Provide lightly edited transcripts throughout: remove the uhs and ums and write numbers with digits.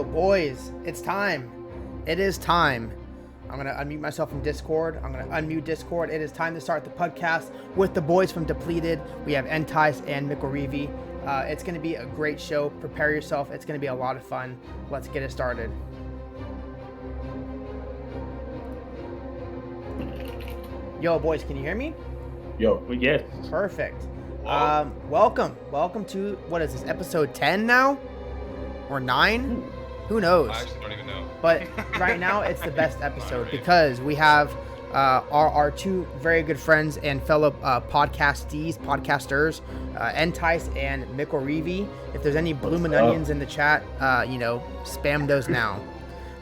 boys, it's time. It is time. I'm going to unmute myself from Discord. I'm going to unmute Discord. It is time to start the podcast with the boys from Depleted. We have Entice and Mikorivi. It's going to be a great show. Prepare yourself. It's going to be a lot of fun. Let's get it started. Yo, boys, can you hear me? Yo. Yes. Perfect. Welcome to, what is this, episode 10 now? Or 9? Who knows? I actually don't even know. But right now, it's the best episode because we have our two very good friends and fellow podcasters, Entice and Mikorivi. If there's any bloomin' onions in the chat, spam those now.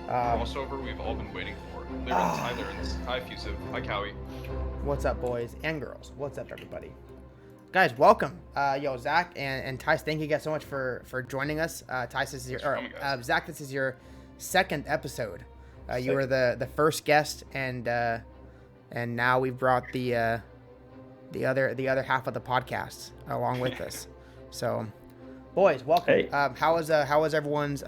Crossover we've all been waiting for. There is Tyler and hi Fusive. Hi Cowie. What's up, boys and girls? What's up, everybody? Guys, welcome. Zach and Tice, thank you guys so much for joining us. Tice, this is Zach, this is your second episode. You were the first guest, and now we've brought the other half of the podcast along with us. So, boys, welcome. Hey. How was everyone's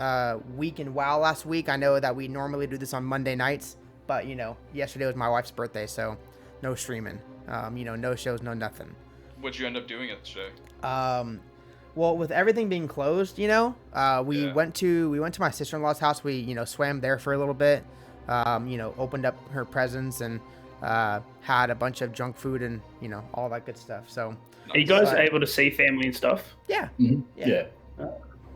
week in WoW last week? I know that we normally do this on Monday nights, but yesterday was my wife's birthday, so no streaming. No shows, no nothing. What'd you end up doing yesterday? Well, with everything being closed, we went to my sister-in-law's house. We, swam there for a little bit. Opened up her presents and had a bunch of junk food and all that good stuff. So, are you guys able to see family and stuff? Yeah. Mm-hmm. Yeah. Oh,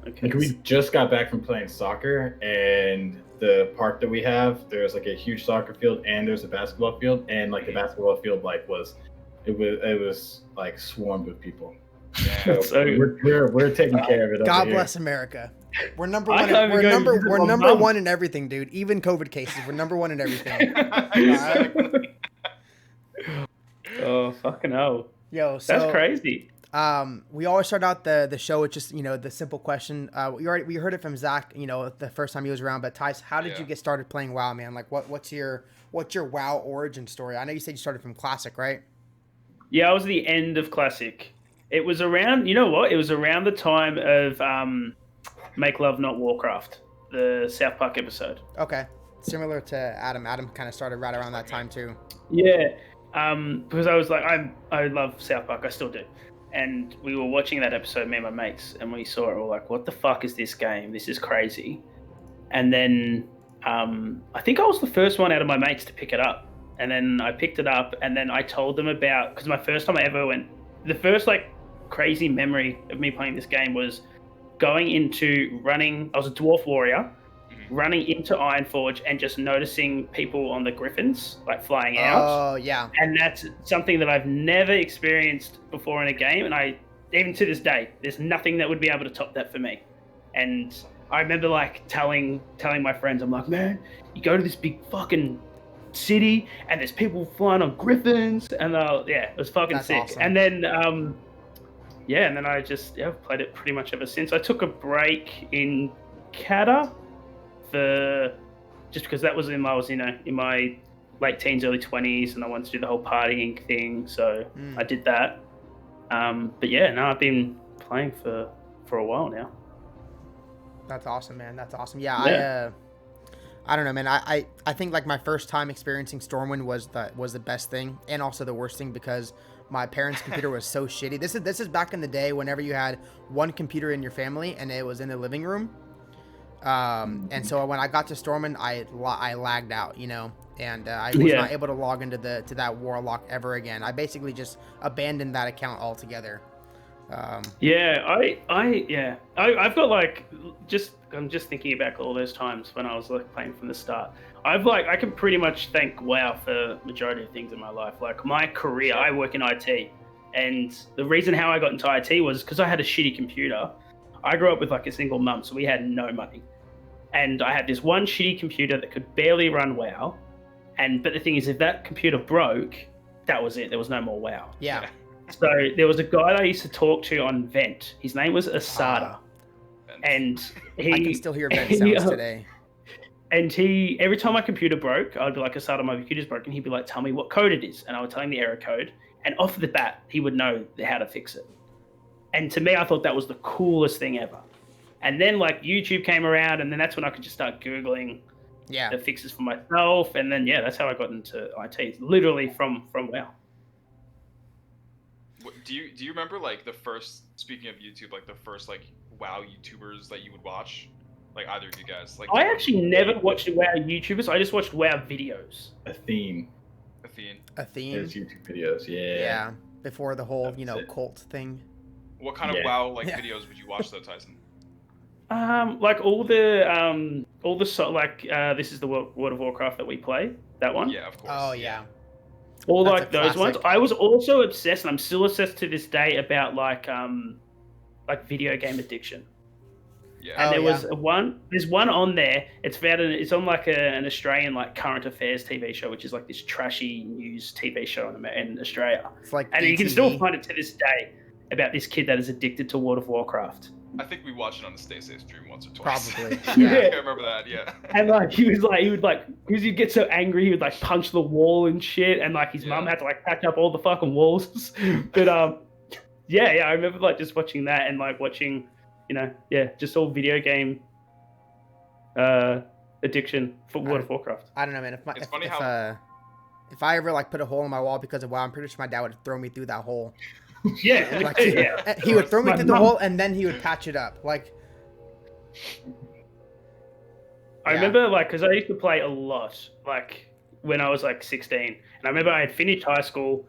okay. Like we just got back from playing soccer, and the park that we have, there's like a huge soccer field and there's a basketball field, and like the basketball field it was like swarmed with people. Yeah. So we're taking care of it. God bless America. We're number one. We're number one in everything, dude. Even COVID cases, we're number one in everything. Oh, fucking hell. Yo, so that's crazy. We always start out the show with just the simple question. We heard it from Zach, the first time he was around. But Tice, how did you get started playing WoW, man? Like, what's your WoW origin story? I know you said you started from Classic, right? Yeah, I was the end of Classic. It was around, it was around the time of Make Love Not Warcraft, the South Park episode. Okay. Similar to Adam. Adam kind of started right around that time too. Yeah. Because I was like, I love South Park. I still do. And we were watching that episode, me and my mates, and we saw it. We were like, what the fuck is this game? This is crazy. And then I think I was the first one out of my mates to pick it up. And then I picked it up, and then I told them about, because my first time I ever went, the first crazy memory of me playing this game was going into I was a dwarf warrior, running into Ironforge and just noticing people on the griffins flying out. Oh yeah. And that's something that I've never experienced before in a game, and even to this day, there's nothing that would be able to top that for me. And I remember telling my friends, I'm like, man, you go to this big fucking city and there's people flying on griffins, and it was fucking That's sick. Awesome. And then and then I just played it pretty much ever since. I took a break in Cata just because that was in my late teens, early 20s, and I wanted to do the whole partying thing, so I did that. I've been playing for a while now. That's awesome, man. That's awesome. Yeah. I don't know, man. I think my first time experiencing Stormwind was the best thing, and also the worst thing, because my parents' computer was so shitty. This is back in the day whenever you had one computer in your family and it was in the living room. And so when I got to Stormwind, I lagged out, and I was not able to log into to that Warlock ever again. I basically just abandoned that account altogether. I've got I'm just thinking back all those times when I was playing from the start. I can pretty much thank WoW for majority of things in my life. My career, I work in IT, and the reason how I got into IT was because I had a shitty computer. I grew up with a single mum, so we had no money, and I had this one shitty computer that could barely run WoW. But the thing is, if that computer broke, that was it. There was no more WoW. Yeah. So there was a guy that I used to talk to on Vent. His name was Asada. And I can still hear Vent sounds today. And every time my computer broke, I'd be like, Asada, my computer's broken. He'd be like, tell me what code it is. And I would tell him the error code. And off the bat, he would know how to fix it. And to me, I thought that was the coolest thing ever. And then like YouTube came around, and then that's when I could just start Googling Yeah. the fixes for myself. And then, that's how I got into IT, literally from WoW. Do you remember like the first, speaking of YouTube, like the first like WoW YouTubers that you would watch? Like either of you guys? Like I actually never watched WoW YouTubers. I just watched WoW videos. Athene. Athene. His YouTube videos, yeah. Yeah. Before the whole, That's it. cult thing. What kind of WoW videos would you watch though, Tyson? Like all the this is the World of Warcraft that we play. That one. Yeah, of course. Oh yeah. All That's like a those ones. classic. I was also obsessed, and I'm still obsessed to this day about like video game addiction. Yeah. And Oh, there's one on there. It's on like an Australian like current affairs TV show, which is like this trashy news TV show in Australia. It's like And you can still ETV. find it to this day about this kid that is addicted to World of Warcraft. I think we watched it on the Stay Safe stream once or twice. Probably. Yeah. I remember that. Yeah. And like because he'd get so angry, he would like punch the wall and shit, and like his mum had to like patch up all the fucking walls. But I remember like just watching that and like watching, just all video game addiction for World of Warcraft. I don't know, man. It's funny how- If I ever like put a hole in my wall because of WoW, I'm pretty sure my dad would throw me through that hole. Yeah, Like, yeah. he would throw me My through the mum- hole and then he would patch it up. Like, I remember like because I used to play a lot like when I was like 16, and I remember I had finished high school,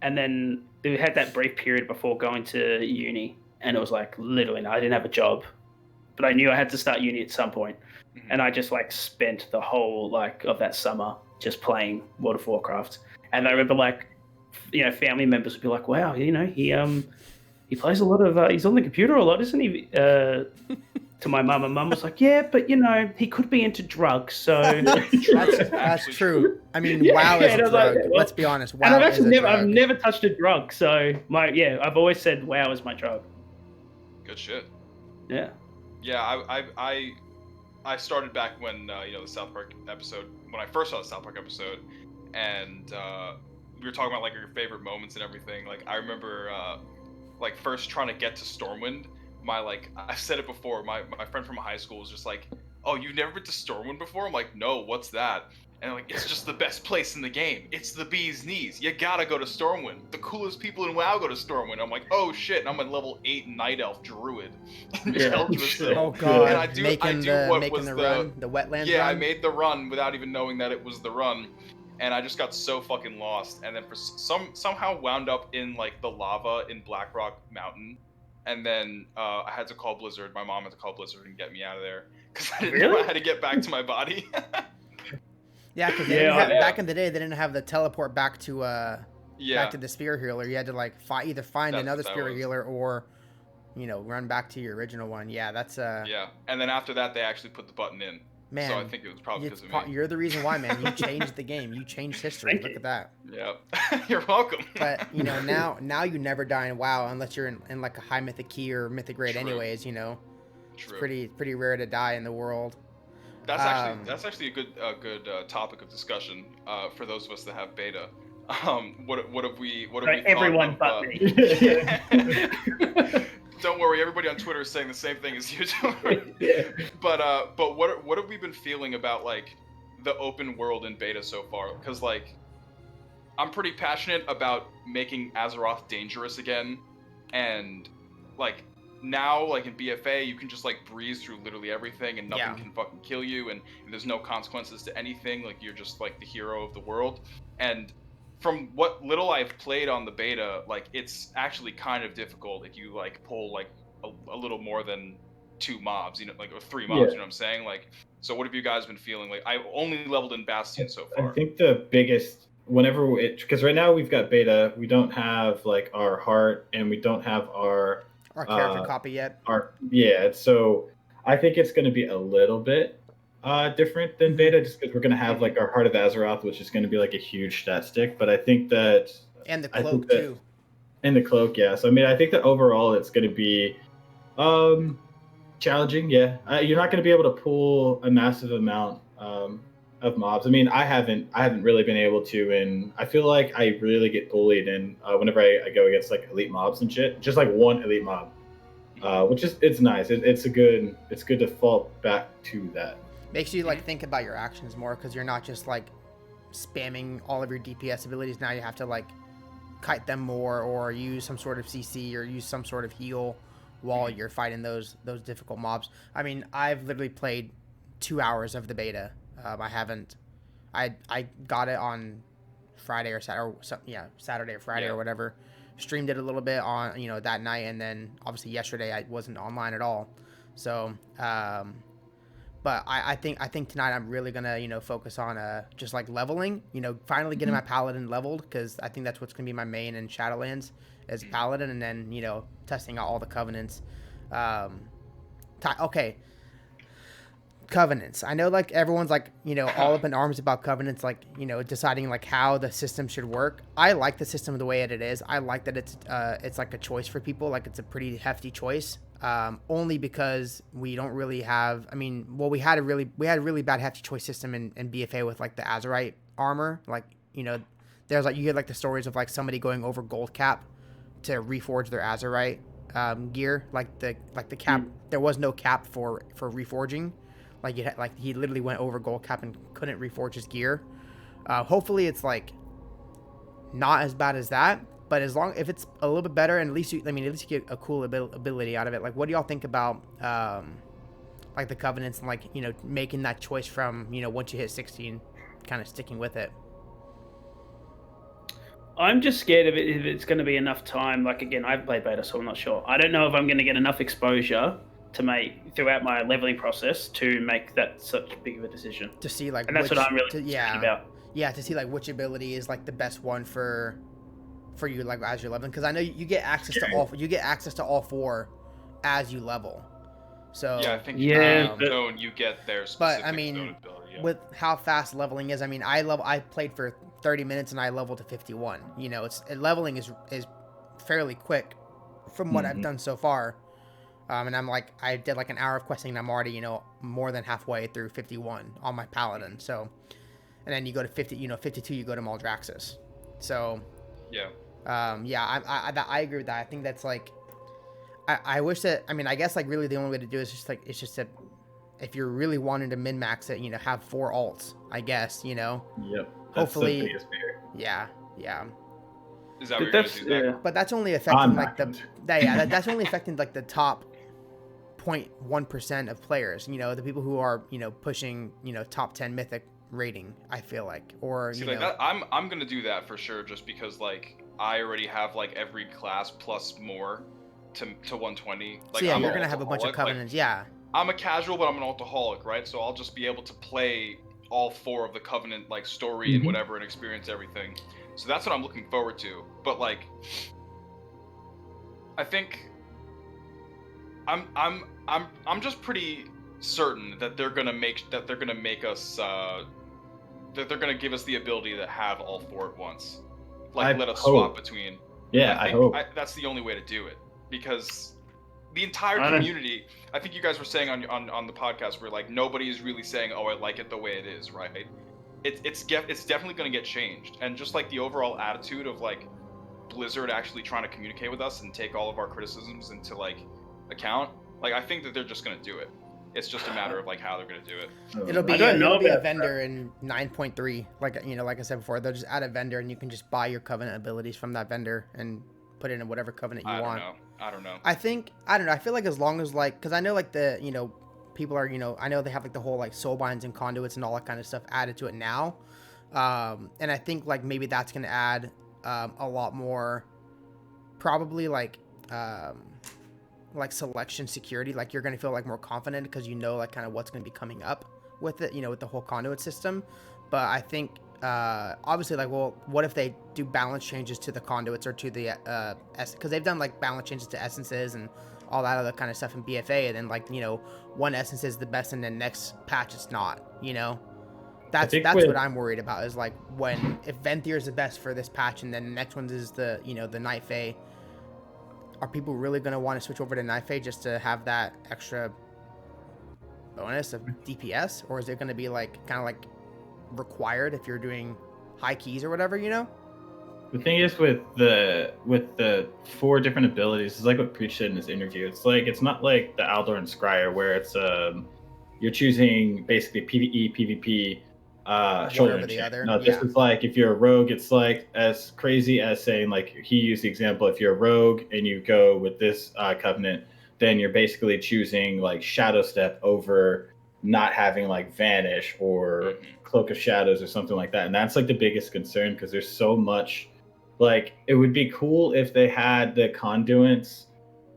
and then we had that brief period before going to uni, and it was like literally I didn't have a job, but I knew I had to start uni at some point, and I just like spent the whole like of that summer just playing World of Warcraft, and I remember like family members would be like, wow, he plays a lot of he's on the computer a lot, isn't he? To my mum, and mum was like, yeah, but he could be into drugs, so that's true. I mean, WoW is and a I was like, drug. well- Let's be honest. WoW and I've is a actually drug. I've never touched a drug, so I've always said WoW is my drug. Good shit. Yeah. Yeah, I started back when the South Park episode, when I first saw the South Park episode, and we were talking about like your favorite moments and everything. Like I remember like first trying to get to Stormwind. I've said it before, my friend from high school was just like, oh, you've never been to Stormwind before? I'm like, no, what's that? And like, it's just the best place in the game. It's the bee's knees. You gotta go to Stormwind. The coolest people in WoW go to Stormwind. I'm like, oh shit, and I'm a level 8 Night Elf Druid. Oh god, and I do what was the run, the wetlands Yeah, run. I made the run without even knowing that it was the run. And I just got so fucking lost. And then somehow wound up in like the lava in Blackrock Mountain. And then I had to call Blizzard. My mom had to call Blizzard and get me out of there because I didn't know I had to get back to my body. Yeah, because back in the day, they didn't have the teleport back to the spear healer. You had to like either find another spear healer or, run back to your original one. Yeah, that's Yeah, and then after that, they actually put the button in. Man, so I think it was probably because of me. You're the reason why, man. You changed the game. You changed history. Look at that. Yeah, you're welcome. But now you never die in WoW unless you're in like a high mythic key or mythic grade. True. Anyways, True. It's pretty rare to die in the world. That's actually a good topic of discussion for those of us that have beta. What have we everyone thought but of, me. Don't worry, everybody on Twitter is saying the same thing as you do. But what have we been feeling about like the open world in beta so far? Because like I'm pretty passionate about making Azeroth dangerous again, and like now like in BFA you can just like breeze through literally everything and nothing can fucking kill you, and there's no consequences to anything. Like you're just like the hero of the world. And from what little I've played on the beta, like it's actually kind of difficult if you like pull like a little more than 2 mobs, like or 3 mobs. You know what I'm saying? Like, so what have you guys been feeling? Like I only leveled in Bastion so far. I think the biggest because right now we've got beta, we don't have like our heart and we don't have our character copy yet. So I think it's going to be a little bit different than beta, just because we're going to have like our Heart of Azeroth, which is going to be like a huge stat stick. But I think that and the cloak too. And the cloak, yeah. So I mean, I think that overall it's going to be challenging. Yeah, you're not going to be able to pull a massive amount of mobs. I mean, I haven't really been able to, and I feel like I really get bullied in whenever I go against like elite mobs and shit. Just like one elite mob, which is it's nice. It's good to fall back to that. Makes you like think about your actions more because you're not just like spamming all of your DPS abilities. Now you have to like kite them more or use some sort of CC or use some sort of heal while you're fighting those difficult mobs. I mean, I've literally played 2 hours of the beta. I haven't. I got it on Friday or Saturday or Friday or whatever. Streamed it a little bit on that night, and then obviously yesterday I wasn't online at all. So, but I think tonight I'm really gonna focus on just like leveling. Finally getting my paladin leveled because I think that's what's gonna be my main in Shadowlands is paladin, and then testing out all the covenants. Okay. Covenants. I know like everyone's like all up in arms about covenants, like deciding like how the system should work. I like the system the way it is. I like that it's like a choice for people, like it's a pretty hefty choice, only because we don't really have, we had a really bad hefty choice system in BFA with like the Azerite armor, like there's like you hear like the stories of like somebody going over gold cap to reforge their Azerite gear, like the cap there was no cap for reforging. Like he literally went over gold cap and couldn't reforge his gear. Hopefully it's like not as bad as that, but if it's a little bit better, and at least you get a cool ability out of it. Like, what do y'all think about like the covenants and like making that choice from once you hit 16, kind of sticking with it? I'm just scared of it if it's going to be enough time. Like again, I've played beta, so I'm not sure. I don't know if I'm going to get enough exposure to make throughout my leveling process to make that such big of a decision. To see like, and that's what I'm really thinking about. Yeah, to see like which ability is like the best one for you like as you're leveling, because I know you get access to all four as you level. So yeah, I think zone you get their specific zone ability. Yeah. With how fast leveling is, I played for 30 minutes and I leveled to 51. Leveling is fairly quick from what I've done so far. And I did like an hour of questing and I'm already, more than halfway through 51 on my paladin. So, and then you go to 52, you go to Maldraxxus. So, yeah. I agree with that. I think that's like, I wish that, I guess like really the only way to do it is just if you're really wanting to min-max it, have 4 alts, I guess, Yep. Hopefully. That's the biggest fear. Yeah. Is that what you're gonna do, Zach? But that's only affecting that's only affecting like the top 0.1% of players, the people who are, pushing, top 10 mythic rating, I feel like, or, like that, I'm going to do that for sure. Just because like I already have like every class plus more to 120. Like, so yeah, you're going to have a bunch of covenants. Like, yeah. I'm a casual, but I'm an alcoholic, right? So I'll just be able to play all 4 of the covenant, like story and whatever, and experience everything. So that's what I'm looking forward to. But like, I think I'm just pretty certain that they're gonna make us that they're gonna give us the ability to have all 4 at once. Like, let us swap between. Yeah, I hope that's the only way to do it, because the entire community. I think you guys were saying on the podcast where like nobody is really saying, "Oh, I like it the way it is," right? It's definitely going to get changed, and just like the overall attitude of like Blizzard actually trying to communicate with us and take all of our criticisms into like account, like I think that they're just going to do it. It's just a matter of like how they're going to do it. It'll be a vendor in 9.3, like like I said before, they'll just add a vendor and you can just buy your covenant abilities from that vendor and put it in whatever covenant you want. I don't know. I don't know. I feel like as long as like, because I know like the people are, I know they have like the whole like soul binds and conduits and all that kind of stuff added to it now. And I think like maybe that's going to add a lot more, probably like selection security. Like you're going to feel like more confident because like kind of what's going to be coming up with it, with the whole conduit system. But I think obviously like, well, what if they do balance changes to the conduits or to the because they've done like balance changes to essences and all that other kind of stuff in BFA, and then like one essence is the best and then next patch it's not, that's what I'm worried about, is like if Venthyr is the best for this patch and then the next one is the the Night Fae, are people really going to want to switch over to Night Fae just to have that extra bonus of DPS, or is it going to be like kind of like required if you're doing high keys or whatever? The thing is with the 4 different abilities, it's like what Preach said in his interview. It's not like the Aldor and Scryer where it's you're choosing basically PvE, PvP, shoulder over and the chain. other. No, this is like if you're a rogue, it's like as crazy as saying, like he used the example, if you're a rogue and you go with this covenant, then you're basically choosing like Shadow Step over not having like Vanish or Cloak of Shadows or something like that. And that's like the biggest concern because there's so much. Like it would be cool if they had the conduits,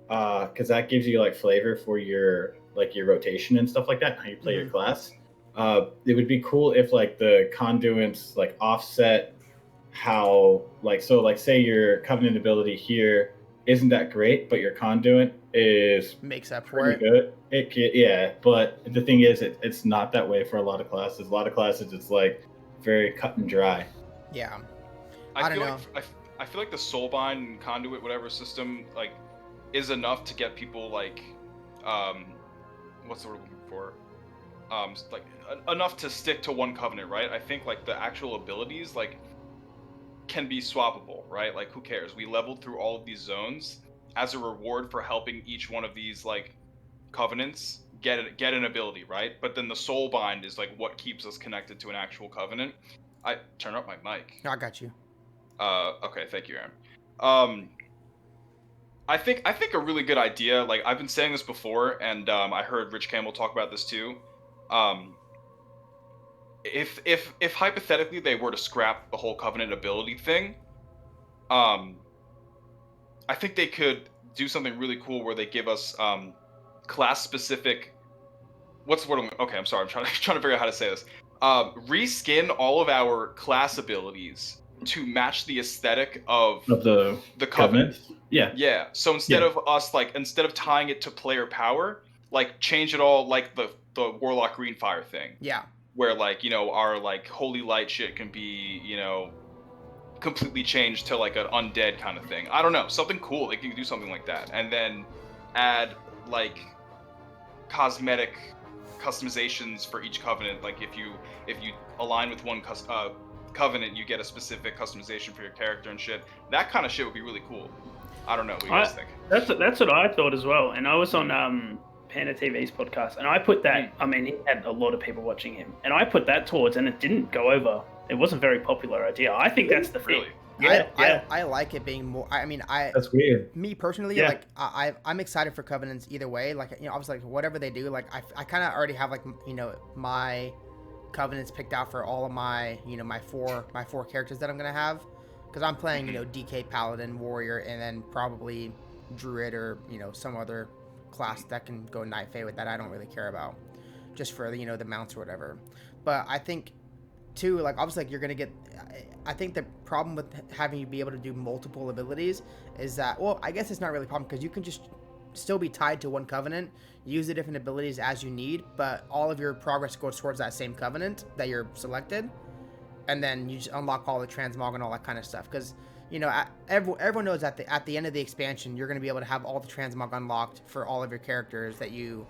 because that gives you like flavor for your rotation and stuff like that, how you play your class. It would be cool if like the conduits like offset how like say your covenant ability here isn't that great, but your conduit is makes up for pretty it. good. Yeah, but the thing is, it's not that way for a lot of classes. A lot of classes, it's like very cut and dry. Yeah. I feel like the Soulbind and Conduit, whatever system, like, is enough to get people like, what's the word I'm looking for? Like enough to stick to one covenant, right? I think like the actual abilities like can be swappable, right? Like who cares? We leveled through all of these zones as a reward for helping each one of these like covenants get an ability, right? But then the Soulbind is like what keeps us connected to an actual covenant. I turn up my mic. I got you. Okay, thank you, Aaron. I think a really good idea. Like I've been saying this before, and I heard Rich Campbell talk about this too. If hypothetically they were to scrap the whole covenant ability thing, I think they could do something really cool where they give us class specific. What's the word? Okay, I'm sorry. I'm trying to figure out how to say this. Reskin all of our class abilities to match the aesthetic of the covenant. Yeah. So instead of tying it to player power, like change it all like the Warlock Greenfire thing. Yeah. Where like, you know, our like holy light shit can be, you know, completely changed to like an undead kind of thing. I don't know, something cool. They can do something like that, and then add like cosmetic customizations for each covenant. Like if you align with one covenant, you get a specific customization for your character and shit. That kind of shit would be really cool. I don't know what you guys think. That's what I thought as well. And I was on Panda TV's podcast, and I put that. I mean, he had a lot of people watching him, and I put that towards, and it didn't go over. It wasn't a very popular idea. I think that's the thing. Really? Yeah. I like it being more. I mean, that's weird. Me personally, like I'm excited for covenants either way. Like, you know, obviously, like whatever they do, like I kind of already have like, you know, my covenants picked out for all of my, you know, my four characters that I'm gonna have, because I'm playing, you know, DK Paladin, Warrior, and then probably Druid or, you know, some other class that can go Night Fae with that I don't really care about, just for, you know, the mounts or whatever. But I think too, like obviously, like you're gonna get. I think the problem with having you be able to do multiple abilities is that, well, I guess it's not really a problem because you can just still be tied to one covenant, use the different abilities as you need, but all of your progress goes towards that same covenant that you're selected, and then you just unlock all the transmog and all that kind of stuff. Because, you know, everyone knows at the end of the expansion, you're going to be able to have all the transmog unlocked for all of your characters that you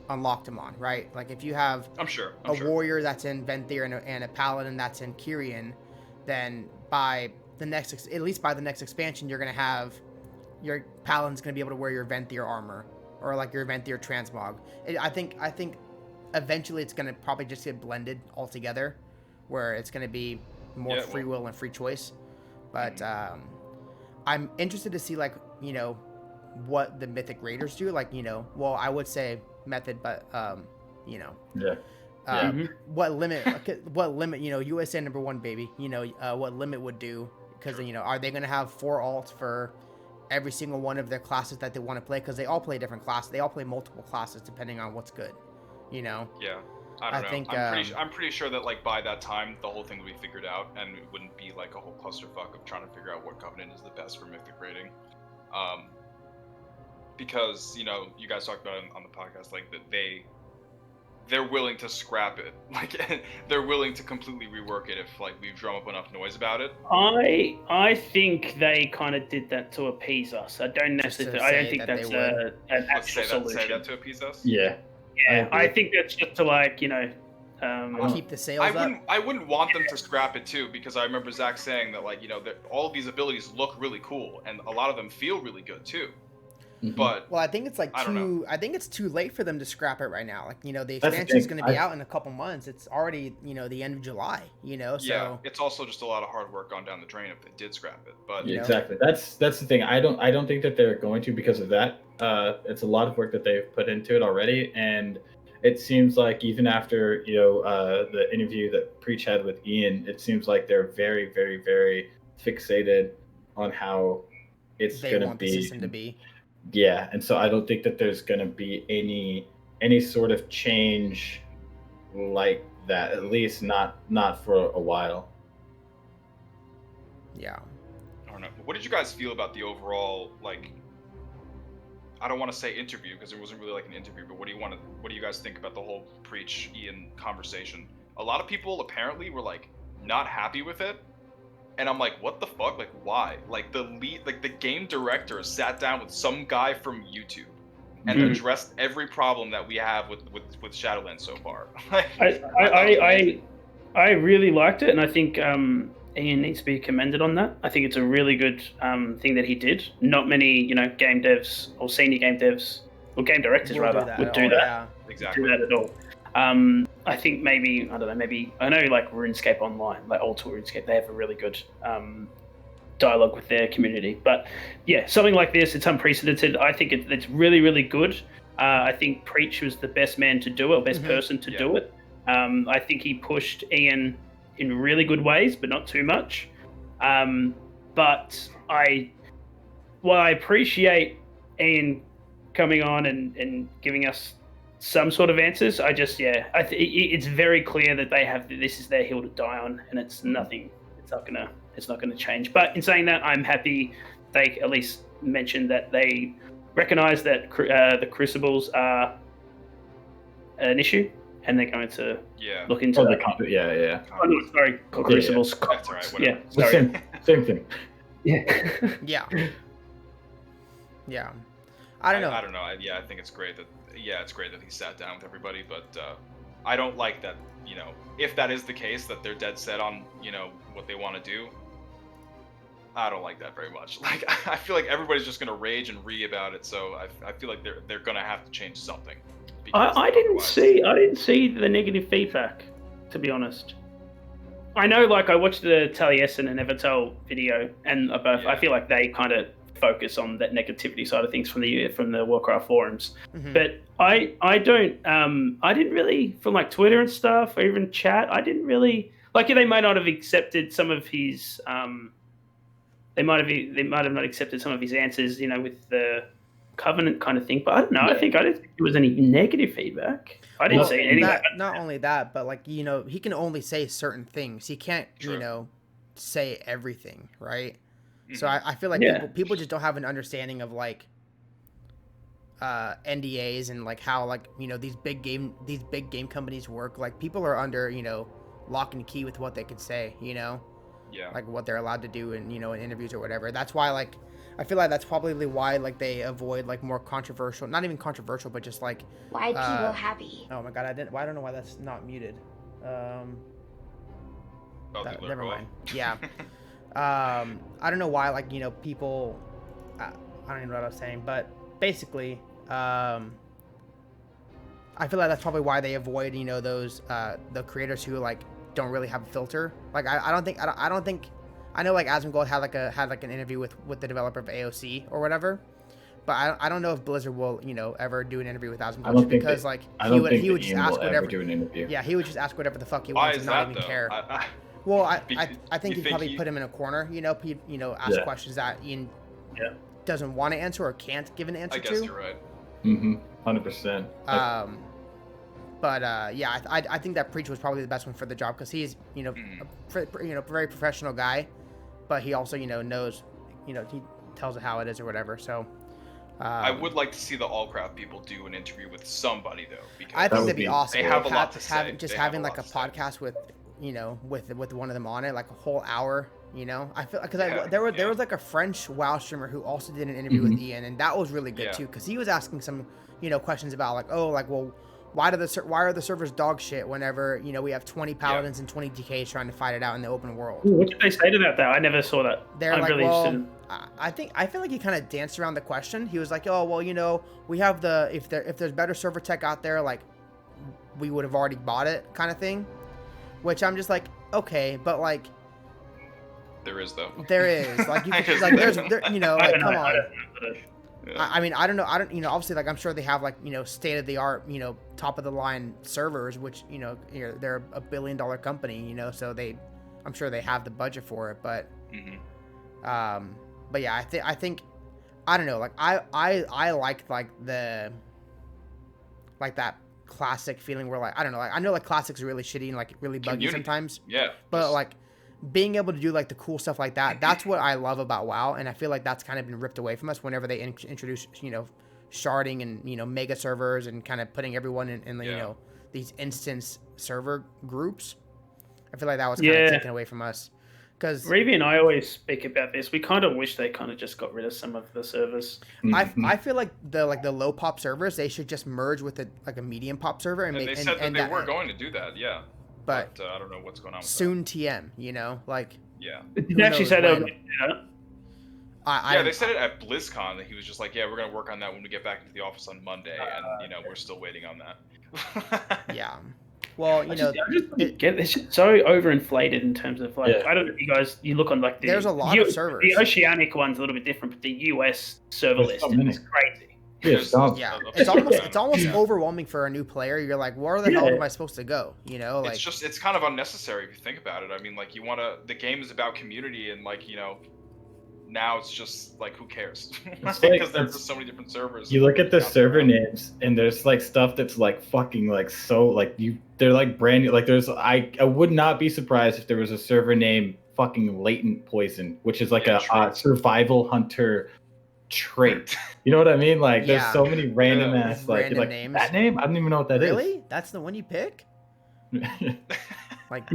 unlocked them on, right? Like if you have I'm sure. warrior that's in Venthyr and a paladin that's in Kyrian, then by the next expansion, you're going to have your paladin's going to be able to wear your Venthyr armor or like your Venthyr transmog. I think eventually it's going to probably just get blended all together, where it's going to be more free will and free choice. But I'm interested to see, like, you know, what the Mythic Raiders do. Like, you know, well, I would say method, but you know, what limit, you know, USA #1 baby, you know, what limit would do, because you know, are they going to have 4 alts for every single one of their classes that they want to play? Because they all play different classes, they all play multiple classes depending on what's good, you know. I don't know. I'm pretty sure that like by that time the whole thing would be figured out, and it wouldn't be like a whole clusterfuck of trying to figure out what covenant is the best for mythic rating. Because, you know, you guys talked about it on the podcast, like that they're willing to scrap it, like they're willing to completely rework it if like we drum up enough noise about it. I think they kind of did that to appease us. I don't necessarily. I don't think that's an actual solution. Say that to appease us. Yeah, I think that's just to, like, you know, Keep the sales up. I wouldn't want them to scrap it too, because I remember Zach saying that, like, all of these abilities look really cool, and a lot of them feel really good too. But well, I think it's like I don't know. I think it's too late for them to scrap it right now. Like, the expansion is going to be out in a couple months. It's already, the end of July, so yeah, it's also just a lot of hard work gone down the drain if they did scrap it. But exactly. That's the thing. I don't think that they're going to, because of that. It's a lot of work that they've put into it already, and it seems like even after, the interview that Preach had with Ian, it seems like they're very, very, very fixated on how it's going to be. The system to be. Yeah, and so I don't think that there's going to be any sort of change like that, at least not for a while. Yeah. I don't know. What did you guys feel about the overall, like, I don't want to say interview because it wasn't really like an interview, but what do you guys think about the whole Preach Ian conversation? A lot of people apparently were like not happy with it. And I'm like, what the fuck? Like, why? Like, the game director sat down with some guy from YouTube and addressed every problem that we have with Shadowlands so far. I really liked it, and I think Ian needs to be commended on that. I think it's a really good thing that he did. Not many, game devs or senior game devs or game directors would do that. Yeah. Exactly. Do that at all. I think maybe I know like RuneScape Online, like old school RuneScape, they have a really good dialogue with their community. But yeah, something like this, it's unprecedented. I think it's really, really good. I think Preach was the best man to do it, or best person to do it. I think he pushed Ian in really good ways, but not too much. But I appreciate Ian coming on and giving us some sort of answers. It's very clear that they have, this is their hill to die on, and it's not gonna change. But in saying that, I'm happy they at least mentioned that they recognize that the crucibles are an issue, and they're going to look into that. Oh, no, sorry, crucibles. Yeah. That's all right. Whatever. Yeah, sorry. Same thing. Yeah. I don't know. I don't know. I think it's great that he sat down with everybody, but I don't like that, if that is the case, that they're dead set on, what they want to do. I don't like that very much. Like, I feel like everybody's just gonna rage and about it, so I feel like they're gonna have to change something. I didn't see the negative feedback, to be honest. I know, like, I watched the Taliesin and Evertel video, and both. I feel like they kind of focus on that negativity side of things from the Warcraft forums. But I didn't really, from like Twitter and stuff, or even chat, I didn't really like. They might not have accepted some of his they might have not accepted some of his answers, with the Covenant kind of thing. But I don't know. I didn't think there was any negative feedback. I didn't see anything. Not only that, but like, he can only say certain things. He can't, say everything, right? So I feel like people just don't have an understanding of like NDAs and like how, like, these big game companies work. Like, people are under, lock and key with what they can say, like what they're allowed to do in, in interviews or whatever. That's why, like, I feel like that's probably why, like, they avoid like more controversial, not even controversial, but just like why people happy. Oh my god, I don't know why that's not muted. Never mind. Yeah. I don't know why, like, people, I don't even know what I was saying, but basically, I feel like that's probably why they avoid, those, the creators who, like, don't really have a filter. Like, I don't think, I know, like, Asmongold had an interview with the developer of AOC or whatever, but I don't know if Blizzard will, ever do an interview with Asmongold, because, like, he would just ask whatever. Yeah, he would just ask whatever the fuck he wants and not even care. Well, I think he'd probably put him in a corner, ask questions that Ian doesn't want to answer or can't give an answer to. I guess you're right. 100%. But I think that Preach was probably the best one for the job, because he's, very professional guy, but he also, knows, he tells it how it is or whatever. So I would like to see the Allcraft people do an interview with somebody, though, because I think that'd be awesome. They have a lot to say. Having like a podcast with, with one of them on it, like a whole hour. I feel, because there was like a French WoW streamer who also did an interview with Ian, and that was really good too, because he was asking some, questions about like, well, why are the servers dog shit whenever, you know, we have 20 paladins and 20 DKs trying to fight it out in the open world? What did they say to that though? I never saw that. They're I'm like, really well, interested I feel like he kind of danced around the question. He was like, oh, well, you know, we have if there's better server tech out there, like we would have already bought it, kind of thing. Which I'm just like, okay, but like There is though. there is like you could, like there's you know, like come on. Yeah. I mean, I don't know, you know, obviously, like, I'm sure they have, like, you know, state-of-the-art, you know, top-of-the-line servers, which, you know, they're a billion-dollar company, you know, so I'm sure they have the budget for it, but, but yeah, I think, I don't know, like, I liked, like, that classic feeling where, like, I don't know, like, I know, like, classics are really shitty and, like, really buggy sometimes, but, like, being able to do like the cool stuff like that's what I love about WoW, and I feel like that's kind of been ripped away from us whenever they introduce, you know, sharding and, you know, mega servers and kind of putting everyone in you know, these instance server groups. I feel like that was kind of taken away from us. Because Reeve and I always speak about this. We kind of wish they kind of just got rid of some of the servers. I feel like the low pop servers, they should just merge with a medium pop server and they said that they were going to do that, yeah. But I don't know what's going on with soon that. TM, you know, like Did they actually say they were going to do that? They said it at BlizzCon that he was just like, yeah, we're going to work on that when we get back into the office on Monday, and you know, we're still waiting on that. Yeah. Well, you know, it's just so overinflated in terms of like, I don't know if you guys, you look on like there's a lot of servers. The Oceanic one's a little bit different, but the US server list is crazy. It's almost overwhelming for a new player. You're like, where the hell am I supposed to go? You know, like it's kind of unnecessary if you think about it. I mean, like the game is about community, and like, you know, now it's just like, who cares? Because there's just so many different servers. You look at the server names, and there's like stuff that's like fucking like so like they're like brand new. Like I would not be surprised if there was a server name fucking Latent Poison, which is like a survival hunter trait. You know what I mean? Like there's so many random ass like names. That name? I don't even know what that is. Really? That's the one you pick? Like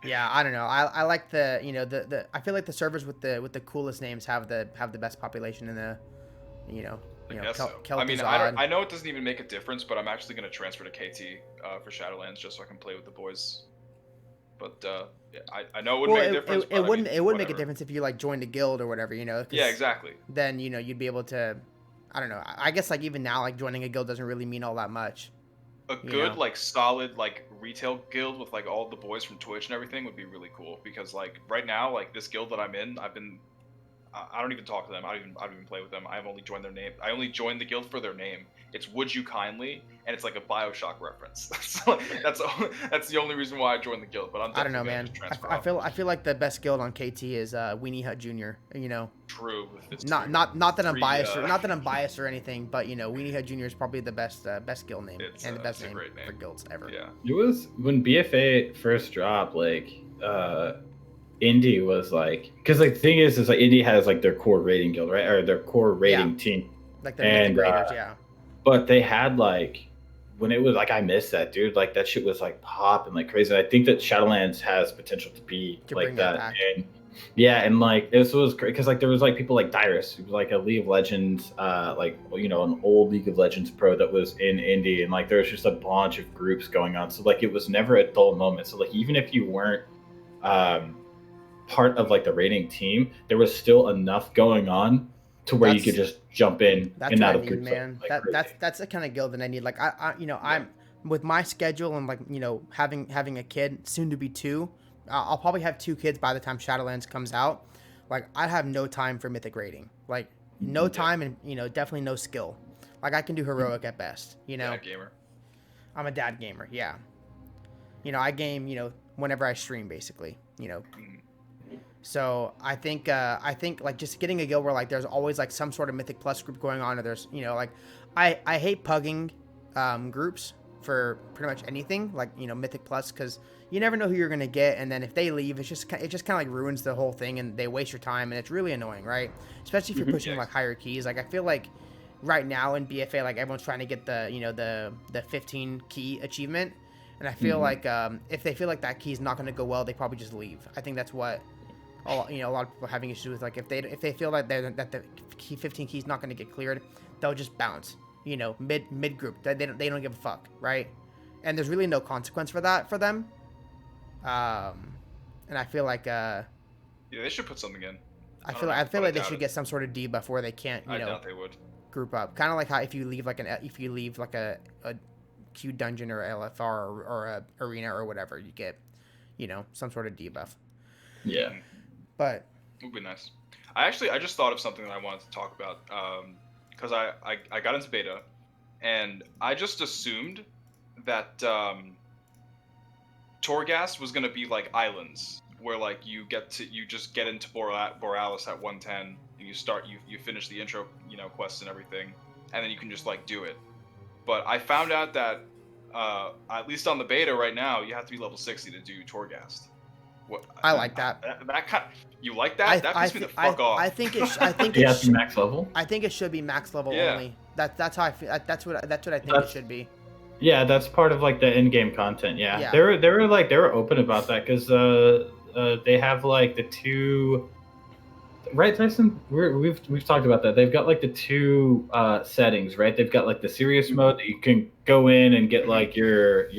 yeah, I don't know. I like the, you know, the I feel like the servers with the coolest names have the best population in the, you know, I mean, I know it doesn't even make a difference, but I'm actually going to transfer to KT for Shadowlands just so I can play with the boys. But I know it wouldn't make a difference. It wouldn't make a difference if you like joined a guild or whatever, you know. Yeah, exactly. Then, you know, you'd be able to, I don't know. I guess like even now, like joining a guild doesn't really mean all that much. A good like solid like retail guild with like all the boys from Twitch and everything would be really cool, because like right now, like this guild that I'm in, I don't even talk to them. I don't even play with them. I've only joined their name. I only joined the guild for their name. It's Would You Kindly, and it's like a BioShock reference. So that's the only reason why I joined the guild. But I don't know, man. I feel like the best guild on KT is Weenie Hut Jr. You know. True. Not that I'm biased not that I'm biased or anything, but you know, Weenie Hut Jr. is probably the best guild name and the best name for guilds ever. Yeah. It was when BFA first dropped, like Indie was like, because like the thing is like Indie has like their core rating guild, right, or their core rating team, like their graders, but they had like, when it was like, I miss that, dude. Like that shit was like popping like crazy. I think that Shadowlands has potential to be like that. And yeah, and like this was great because like there was like people like Dyrus, who was like a League of Legends, like, you know, an old League of Legends pro that was in Indie, and like there was just a bunch of groups going on. So like it was never a dull moment. So like even if you weren't part of like the rating team, there was still enough going on to where you could just jump in and out of groups. Man, that's the kind of guild that I need. Like I you know, I'm with my schedule and like, you know, having a kid, soon to be 2. I'll probably have 2 kids by the time Shadowlands comes out. Like I have no time for mythic rating. Like no time, and you know, definitely no skill. Like I can do heroic at best. You know. Dad gamer. I'm a dad gamer. Yeah. You know, I game, you know, whenever I stream, basically. You know. So I think like just getting a guild where like there's always like some sort of Mythic Plus group going on, or there's, you know, like I hate pugging groups for pretty much anything, like, you know, Mythic Plus, because you never know who you're gonna get, and then if they leave, it just kind of like ruins the whole thing, and they waste your time, and it's really annoying, right? Especially if you're pushing like higher keys. Like I feel like right now in BFA, like everyone's trying to get the, you know, the 15 key achievement, and I feel like if they feel like that key is not gonna go well, they probably just leave. I think that's what. You know, a lot of people are having issues with, like if they feel like that the key 15 key is not going to get cleared, they'll just bounce. mid group. They don't give a fuck, right? And there's really no consequence for that for them. And I feel like Yeah, they should put something in. I feel like they should get some sort of debuff where they can't, I doubt they would. group up. Kind of like how if you leave like a Q dungeon or LFR or a arena or whatever, you get, some sort of debuff. Yeah. But It would be nice. I just thought of something that I wanted to talk about. Because I got into beta, and I just assumed that Torghast was gonna be like islands, where like you just get into Borealis at 110, and you finish the intro quests and everything, and then you can just like do it. But I found out that at least on the beta right now, you have to be level 60 to do Torghast. I like that. You like that? That pisses me the fuck off. I think it You have to be max level. I think it should be max level only. That's how I feel. That's what I think it should be. Yeah, that's part of like the in-game content. Yeah, Yeah. they were open about that because they have like the two. Right, Tyson? We've talked about that. They've got like the two settings, right? They've got like the serious mode that you can go in and get like your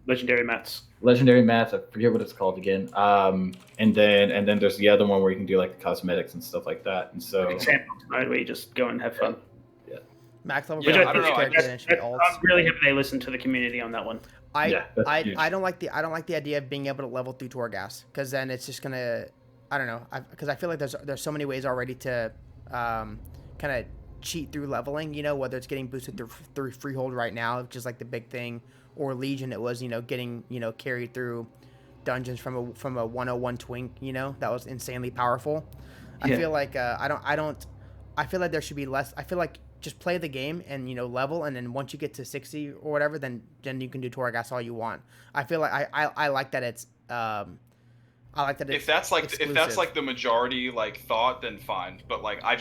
Legendary mats. legendary mats. I forget what it's called again. And then there's the other one where you can do like the cosmetics and stuff like that. And so Example mode where you just go and have fun. Max level. Which Yeah, I I don't think know, that's, I'm really happy they listened to the community on that one. that's huge. I don't like the idea of being able to level through Torghast, because then it's just gonna, I don't know, because I feel like there's so many ways already to kind of cheat through leveling, whether it's getting boosted through Freehold right now, which is like the big thing, or Legion, it was getting carried through dungeons from a 101 twink, that was insanely powerful. I feel like I feel like there should be less. I feel like just play the game and level, and then once you get to 60 or whatever, then you can do Torghast all you want. I feel like I like that it's I like that it's If that's like exclusive. the majority like thought, then fine. But like I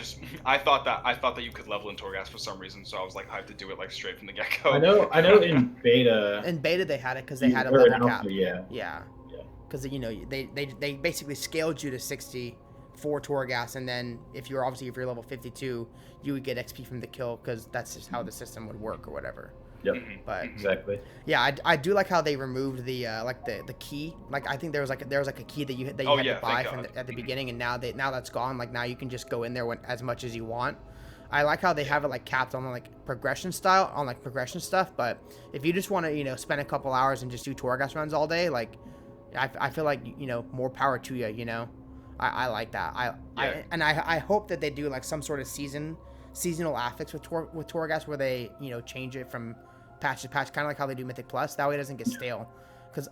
thought that you could level in Torghast for some reason, so I was like hyped to do it like straight from the get go. I know in beta. In beta they had it because they had a or in level alpha, cap. Yeah. Because they basically scaled you to 60 for Torghast, and then if you're level 52, you would get XP from the kill, because that's just how the system would work or whatever. Yep. But Exactly. yeah, I do like how they removed the the key. Like I think there was like a key that you had to buy at the beginning, and now that's gone. Like now you can just go in there as much as you want. I like how they have it like capped on like progression stuff. But if you just want to spend a couple hours and just do Torghast runs all day, like I feel like more power to you. I like that. I hope that they do like some sort of seasonal affix with Torghast, where they change it from patch to patch, kind of like how they do Mythic Plus. That way it doesn't get stale. Because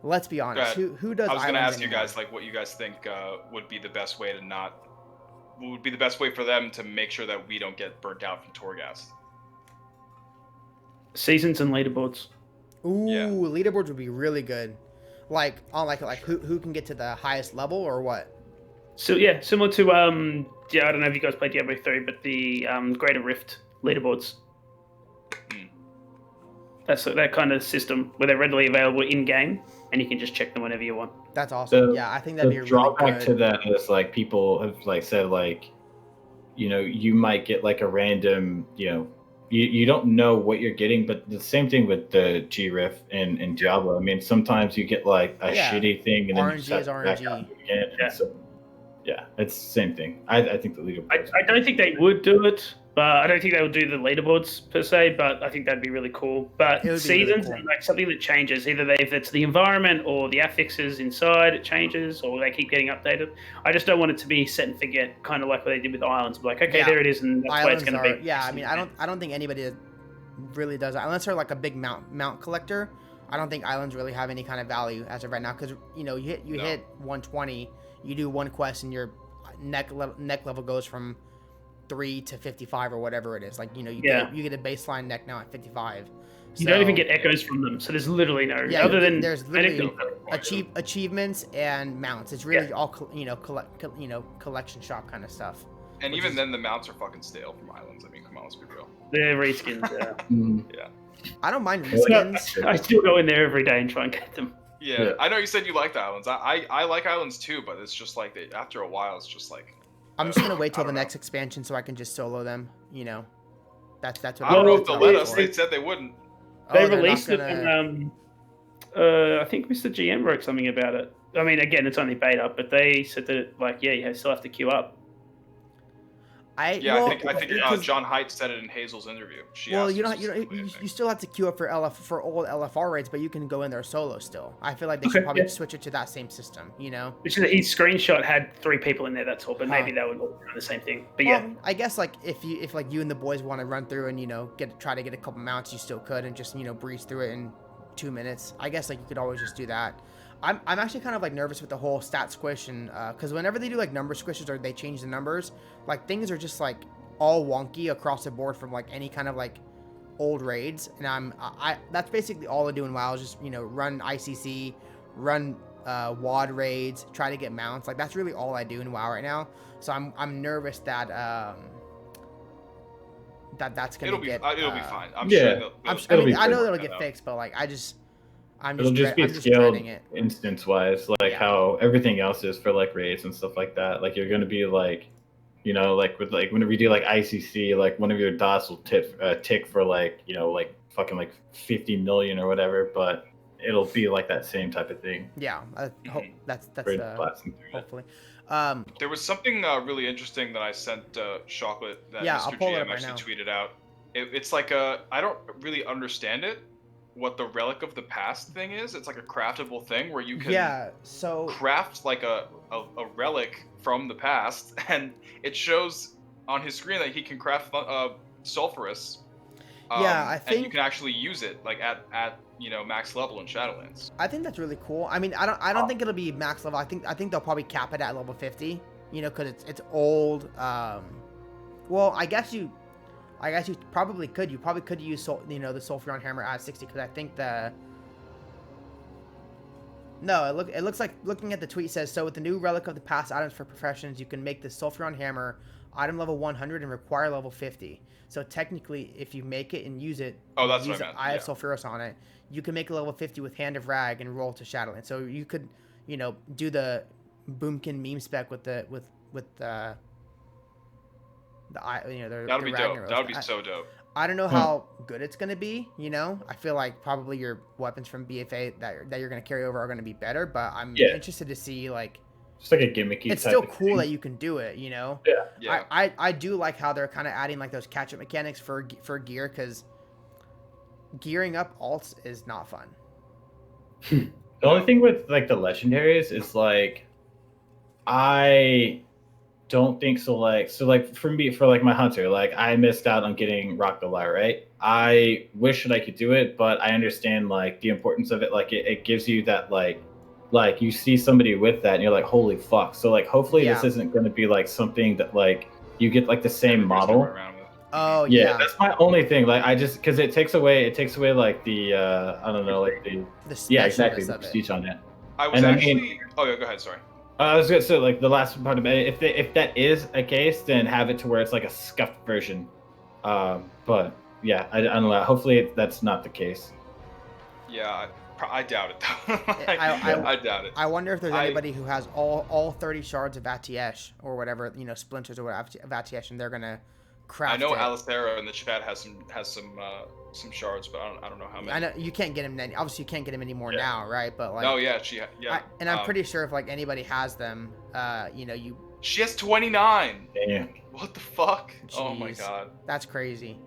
let's be honest, who does? I was gonna ask you anymore? guys like what you guys think would be the best way for them to make sure that we don't get burnt out from Torghast. Seasons and leaderboards. Ooh, Yeah. leaderboards would be really good. Like on like who can get to the highest level or what? So yeah, similar to I don't know if you guys played Diablo 3, but the Greater Rift leaderboards. That's that kind of system where they're readily available in game, and you can just check them whenever you want. That's awesome. Yeah, I think that'd be The really drawback good. to that is like people have like said like, you might get like a random, you don't know what you're getting, but the same thing with the GRIF in Diablo. I mean, sometimes you get like a shitty thing, and then you RNG set is it back RNG. out again. Yeah. So, yeah, it's the same thing. I think the leaderboards. I don't think they would do it, but I don't think they would do the leaderboards per se. But I think that'd be really cool. But It would be seasons really cool. and like something that changes, either if it's the environment or the affixes inside, it changes, or they keep getting updated. I just don't want it to be set and forget, kind of like what they did with Islands. Like, okay, Yeah. there it is, and that's where it's Islands going to are, be. yeah. I mean, I don't think anybody really does that unless they're like a big mount collector. I don't think islands really have any kind of value as of right now, because you hit 120, you do one quest, and your neck level goes from 3 to 55 or whatever it is. Like you get a baseline neck now at 55. You don't even get echoes from them, so there's literally no other than there's literally anecdotal. achievements and mounts. It's really all collection shop kind of stuff. And even then, the mounts are fucking stale from Islands. I mean, come on, let's be real. They're reskins. Yeah. I don't mind So, reskins. I still go in there every day and try and get them. Yeah, I know you said you liked Islands. I like Islands too, but it's just like after a while, it's just like. I'm just gonna wait till I the don't next expansion so I can just solo them. That's what I don't know if that's they'll what let I'm us. for. They said they wouldn't. They they're not released it, gonna- and I think Mr. GM wrote something about it. I mean, again, it's only beta, but they said that, like, yeah, you still have to queue up. I think John Haidt said it in Hazel's interview. She asked him specifically, I think. you still have to queue up for old LFR raids, but you can go in there solo still. I feel like they should probably switch it to that same system, you know? Which is his screenshot had 3 people in there, that's all, but maybe they were all doing the same thing. But yeah. I guess like if you and the boys want to run through and, you know, try to get a couple mounts, you still could and just, you know, breeze through it in 2 minutes. I guess like you could always just do that. I'm actually kind of like nervous with the whole stat squish, and because whenever they do like number squishes or they change the numbers, like things are just like all wonky across the board from like any kind of like old raids, and that's basically all I do in WoW is just, you know, run ICC, run WOD raids, try to get mounts. Like that's really all I do in WoW right now. So I'm nervous that that's gonna It'll be fine. I'm sure. I know it'll get fixed, but like It'll just be scaled instance-wise, like how everything else is for like raids and stuff like that. Like you're gonna be like, you know, like with like whenever you do like ICC, like one of your dots will tick for like, you know, like fucking like 50 million or whatever, but it'll be like that same type of thing. Yeah, that's hopefully. There was something really interesting that I sent Chocolate that Mr. GM actually tweeted out. It's like I don't really understand it. What the Relic of the Past thing is. It's like a craftable thing where you can craft like a relic from the past, and it shows on his screen that he can craft sulfurous. I think, and you can actually use it like at you know, max level in Shadowlands. I think that's really cool. I mean, I don't think it'll be max level. I think they'll probably cap it at level 50. You know, because it's old. Well, I guess you probably could. You probably could use the Sulfuron Hammer at 60, because I think it looks like, looking at the tweet, says, so with the new Relic of the Past items for professions, you can make the Sulfuron Hammer item level 100 and require level 50. So technically, if you make it and use it, that's what I meant. I have Sulfuros on it, you can make a level 50 with Hand of Rag and roll to Shadowlands. So you could, you know, do the Boomkin meme spec with the that'll be dope. That would be so dope. I don't know how good it's gonna be. You know, I feel like probably your weapons from BFA that you're gonna carry over are gonna be better. But I'm interested to see, like, just like a gimmicky. It's still cool that you can do it. You know. Yeah. I do like how they're kind of adding like those catch up mechanics for gear, because gearing up alts is not fun. The only thing with like the legendaries is like, I don't think so. Like for me, for like my hunter, like I missed out on getting Rock the Lyre, right? I wish that I could do it, but I understand like the importance of it. Like it gives you that like you see somebody with that and you're like, holy fuck. So like hopefully this isn't going to be like something that like you get like the same model. Oh yeah, that's my only thing. Like I just, because it takes away like the I don't know, like the exactly the prestige on it. I mean, oh yeah, go ahead. Sorry. I was gonna say, like, the last part of it, if that is a case, then have it to where it's like a scuffed version. But yeah, I don't know. Hopefully that's not the case. Yeah, I doubt it though. I doubt it. I wonder if there's anybody who has all 30 shards of Atiesh or whatever, you know, splinters or whatever of Atiesh, and they're gonna craft. I know it. Alistera in the chat has some shards, but I don't know how many. I know you can't get him. Obviously, you can't get him anymore now, right? But like, I'm pretty sure if like anybody has them, you know, She has 29. Damn. What the fuck? Jeez, oh my god. That's crazy.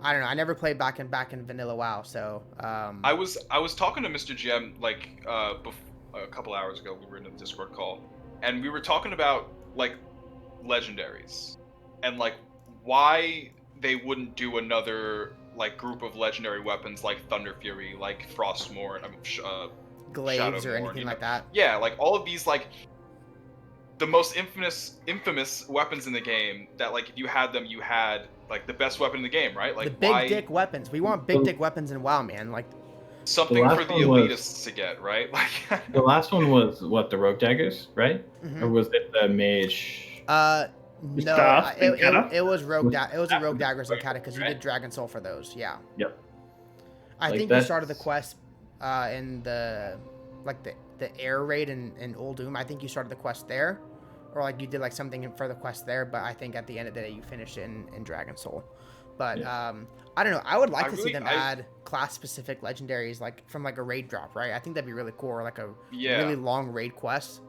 I don't know. I never played back in vanilla WoW, so. I was talking to Mr. GM like a couple hours ago. We were in a Discord call, and we were talking about like legendaries, and like why they wouldn't do another like group of legendary weapons like Thunder Fury, like Frostmourne, Glaives or anything like that. Yeah, like all of these like the most infamous weapons in the game that like if you had them, you had like the best weapon in the game, right? Like the big dick weapons. We want big dick weapons in WoW, man. Like something for the elitists to get, right? Like the last one was what, the rogue daggers, right? Mm-hmm. Or was it the mage? No, it was rogue. It was a rogue daggers and kata, because you did Dragon Soul for those. Yeah. Yep. I think you started the quest in the air raid in Uldum. I think you started the quest there, or like you did like something for the quest there. But I think at the end of the day you finished it in Dragon Soul. But I don't know. I would like to see really- them add class-specific legendaries, like from like a raid drop, right? I think that'd be really cool, or like a really long raid quest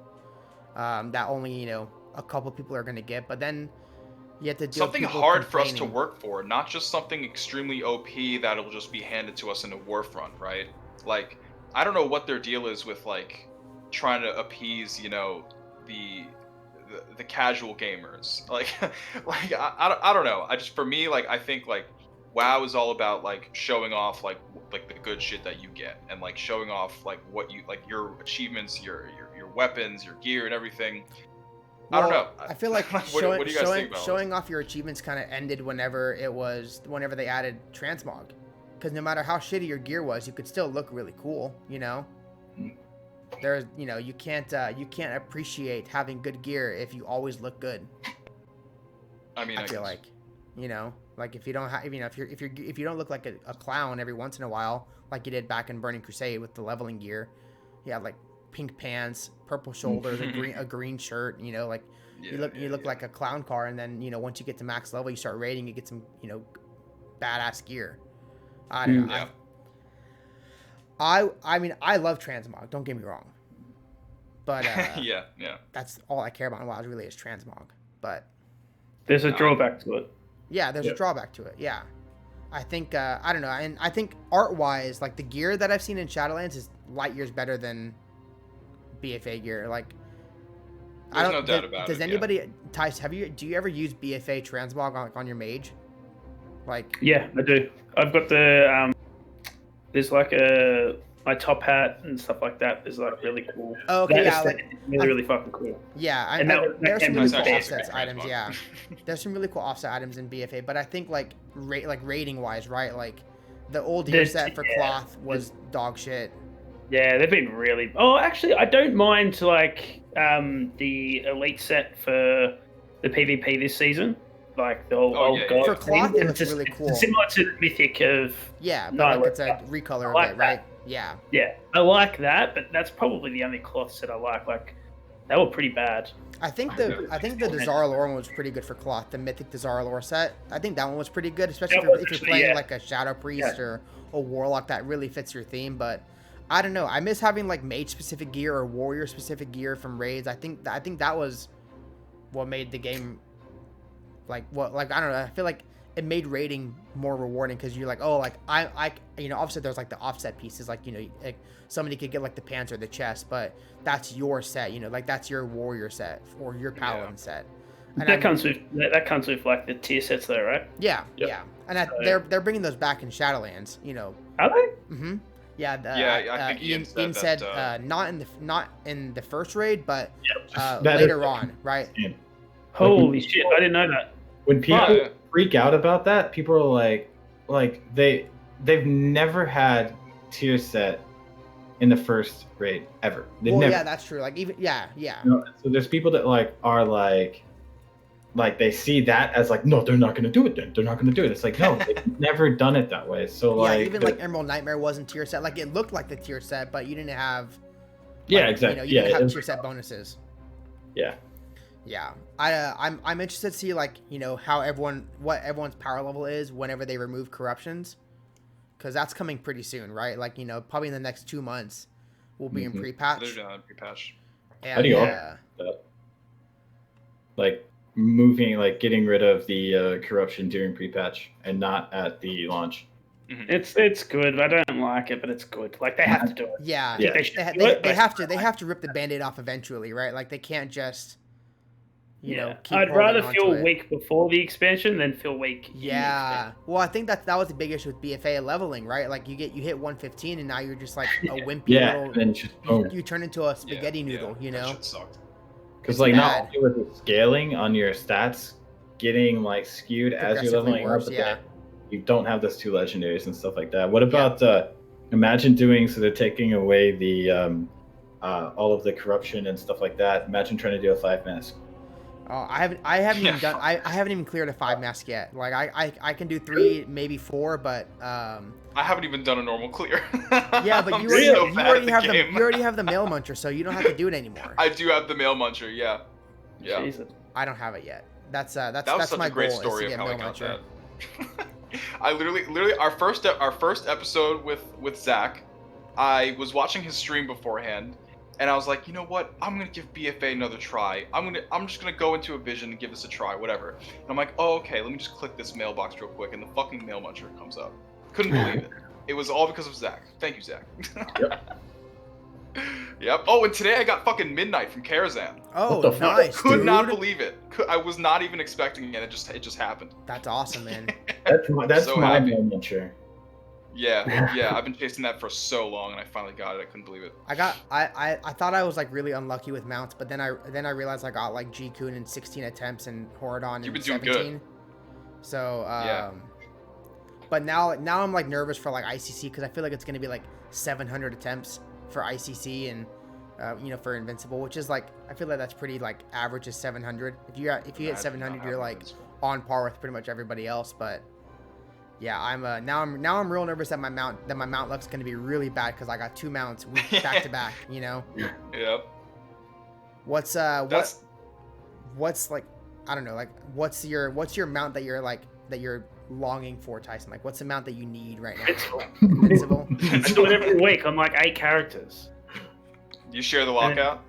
that only a couple people are gonna get. But then you have to deal something with people hard for us to complaining. work for, not just something extremely OP that'll just be handed to us in a Warfront, right? Like, I don't know what their deal is with like trying to appease, the casual gamers. Like, I don't know. For me, like, I think like WoW is all about like showing off like the good shit that you get, and like showing off like what you like, your achievements, your weapons, your gear, and everything. I don't know. I feel like what do you guys think about showing off your achievements kind of ended whenever they added transmog, because no matter how shitty your gear was, you could still look really cool. There's you can't appreciate having good gear if you always look good. I mean, I feel like like if you don't have if you don't look like a clown every once in a while, like you did back in Burning Crusade with the leveling gear, you had like pink pants, purple shoulders, a green shirt, you look like a clown car, and then once you get to max level, you start raiding, you get some badass gear. I don't know. Yeah. I mean, I love transmog, don't get me wrong, but yeah. that's all I care about in WoW really is transmog. But There's a drawback to it. yeah, there's a drawback to it. Yeah, I think I don't know, and I think art wise, like the gear that I've seen in Shadowlands is light years better than BFA gear. Like, There's no doubt about it. Does anybody, Tice, do you ever use BFA transmog on your mage? Like, Yeah, I do. I've got there's like my top hat and stuff like that is like really cool. Oh, okay, That yeah, is like, really fucking cool. Yeah, And that there's some came really from cool That's offsets actually items. transmog. Yeah, there's some really cool offset items in BFA, but I think like rating wise, right? Like the old year set for cloth was dog shit. Yeah, they've been really. Oh, actually, I don't mind like the elite set for the PvP this season, like the old yeah, god. yeah. For cloth, it looks It's really cool. similar to the mythic of. Yeah, but No, I like it's a like recolor I of like it, right? that. Yeah. Yeah, I like that, but that's probably the only cloth set I like. Like, they were pretty bad. I think the Dazara lore one was pretty good for cloth. The mythic Dazara lore set, I think that one was pretty good, especially That was if you're actually, playing yeah. like a shadow priest or a warlock that really fits your theme. But I don't know. I miss having like mage specific gear or warrior specific gear from raids. I think that was what made the game I don't know. I feel like it made raiding more rewarding because you're like, oh, like I obviously there's like the offset pieces, like like somebody could get like the pants or the chest, but that's your set, like that's your warrior set or your paladin set. And That comes with like the tier sets though, right? Yeah, Yep. yeah, and they're bringing those back in Shadowlands, Are they? Mm-hmm. Yeah, I think Ian said that, not in the first raid, but That later is- on, right? Holy shit! I didn't know that. When people Yeah. freak out about that, people are like they've never had tier set in the first raid ever. They've Well, never. yeah, that's true. Like even yeah. So there's people that are like they see that as like, no, they're not gonna do it then. They're not gonna do it. It's like, no, they've never done it that way. So Yeah, even like Emerald Nightmare wasn't tier set. Like it looked like the tier set, but you didn't have. yeah, exactly. You didn't have it- tier set bonuses. yeah. Yeah, I'm interested to see how what everyone's power level is whenever they remove corruptions, because that's coming pretty soon, right? Like probably in the next 2 months, we'll be in Mhm. pre-patch. They're doing that pre-patch. How do you like moving, like getting rid of the corruption during pre-patch and not at the launch? It's good. I don't like it, but it's good. Like they have to do it. Yeah, Yeah. They should do they it, but have to. They have to rip the Band-Aid off eventually, right? Like they can't just, keep I'd holding rather on feel to it. weak before the expansion than feel weak. in the Yeah. expansion. Well, I think that was the big issue with BFA leveling, right? Like you hit 115 and now you're just like a wimpy Yeah, little. and then just boom. You turn into a spaghetti noodle, That shit sucked. Because It's like bad. not only with the scaling on your stats getting like skewed as you're Progressively leveling worse, up, but yeah. then you don't have those two legendaries and stuff like that. What about imagine doing, so they're taking away the all of the corruption and stuff like that. Imagine trying to do a 5 mask. Oh, I haven't even done. I haven't even cleared a 5 mask yet. Like I can do 3, maybe 4, but I haven't even done a normal clear. yeah, but I'm you so already, bad at the have game. you already have the mail muncher, so you don't have to do it anymore. I do have the mail muncher, yeah. Yeah. Jesus. I don't have it yet. That's That was such my a great goal, is story to of get how I mail got muncher. that. I literally our first episode with Zach, I was watching his stream beforehand, and I was like, you know what? I'm gonna give BFA another try. I'm just gonna go into a vision and give this a try, whatever. And I'm like, oh okay, let me just click this mailbox real quick, and the fucking mail muncher comes up. Couldn't believe it. It was all because of Zach. Thank you, Zach. Yep. Yep. Oh, and today I got fucking Midnight from Karazhan. Oh, What the fuck? nice. Could dude. not believe it. I was not even expecting it. It just happened. That's awesome, man. That's So my happy. miniature. Yeah. I've been chasing that for so long, and I finally got it. I couldn't believe it. I thought I was like really unlucky with mounts, but then I realized I got like G-Kun in 16 attempts and Horadon You've in been doing 17. good. So Yeah. But now I'm like nervous for like ICC because I feel like it's gonna be like 700 attempts for ICC and for Invincible, which is like I feel like that's pretty like average is 700. If you hit 700, you're like on par with pretty much everybody else. But yeah, I'm real nervous that my mount luck's gonna be really bad because I got 2 mounts back to back. You know. Yep. What's like I don't know, like what's your mount that you're longing for, Tyson? Like what's the mount that you need right now? Invincible. I do it every week on like 8 characters. You share the lockout?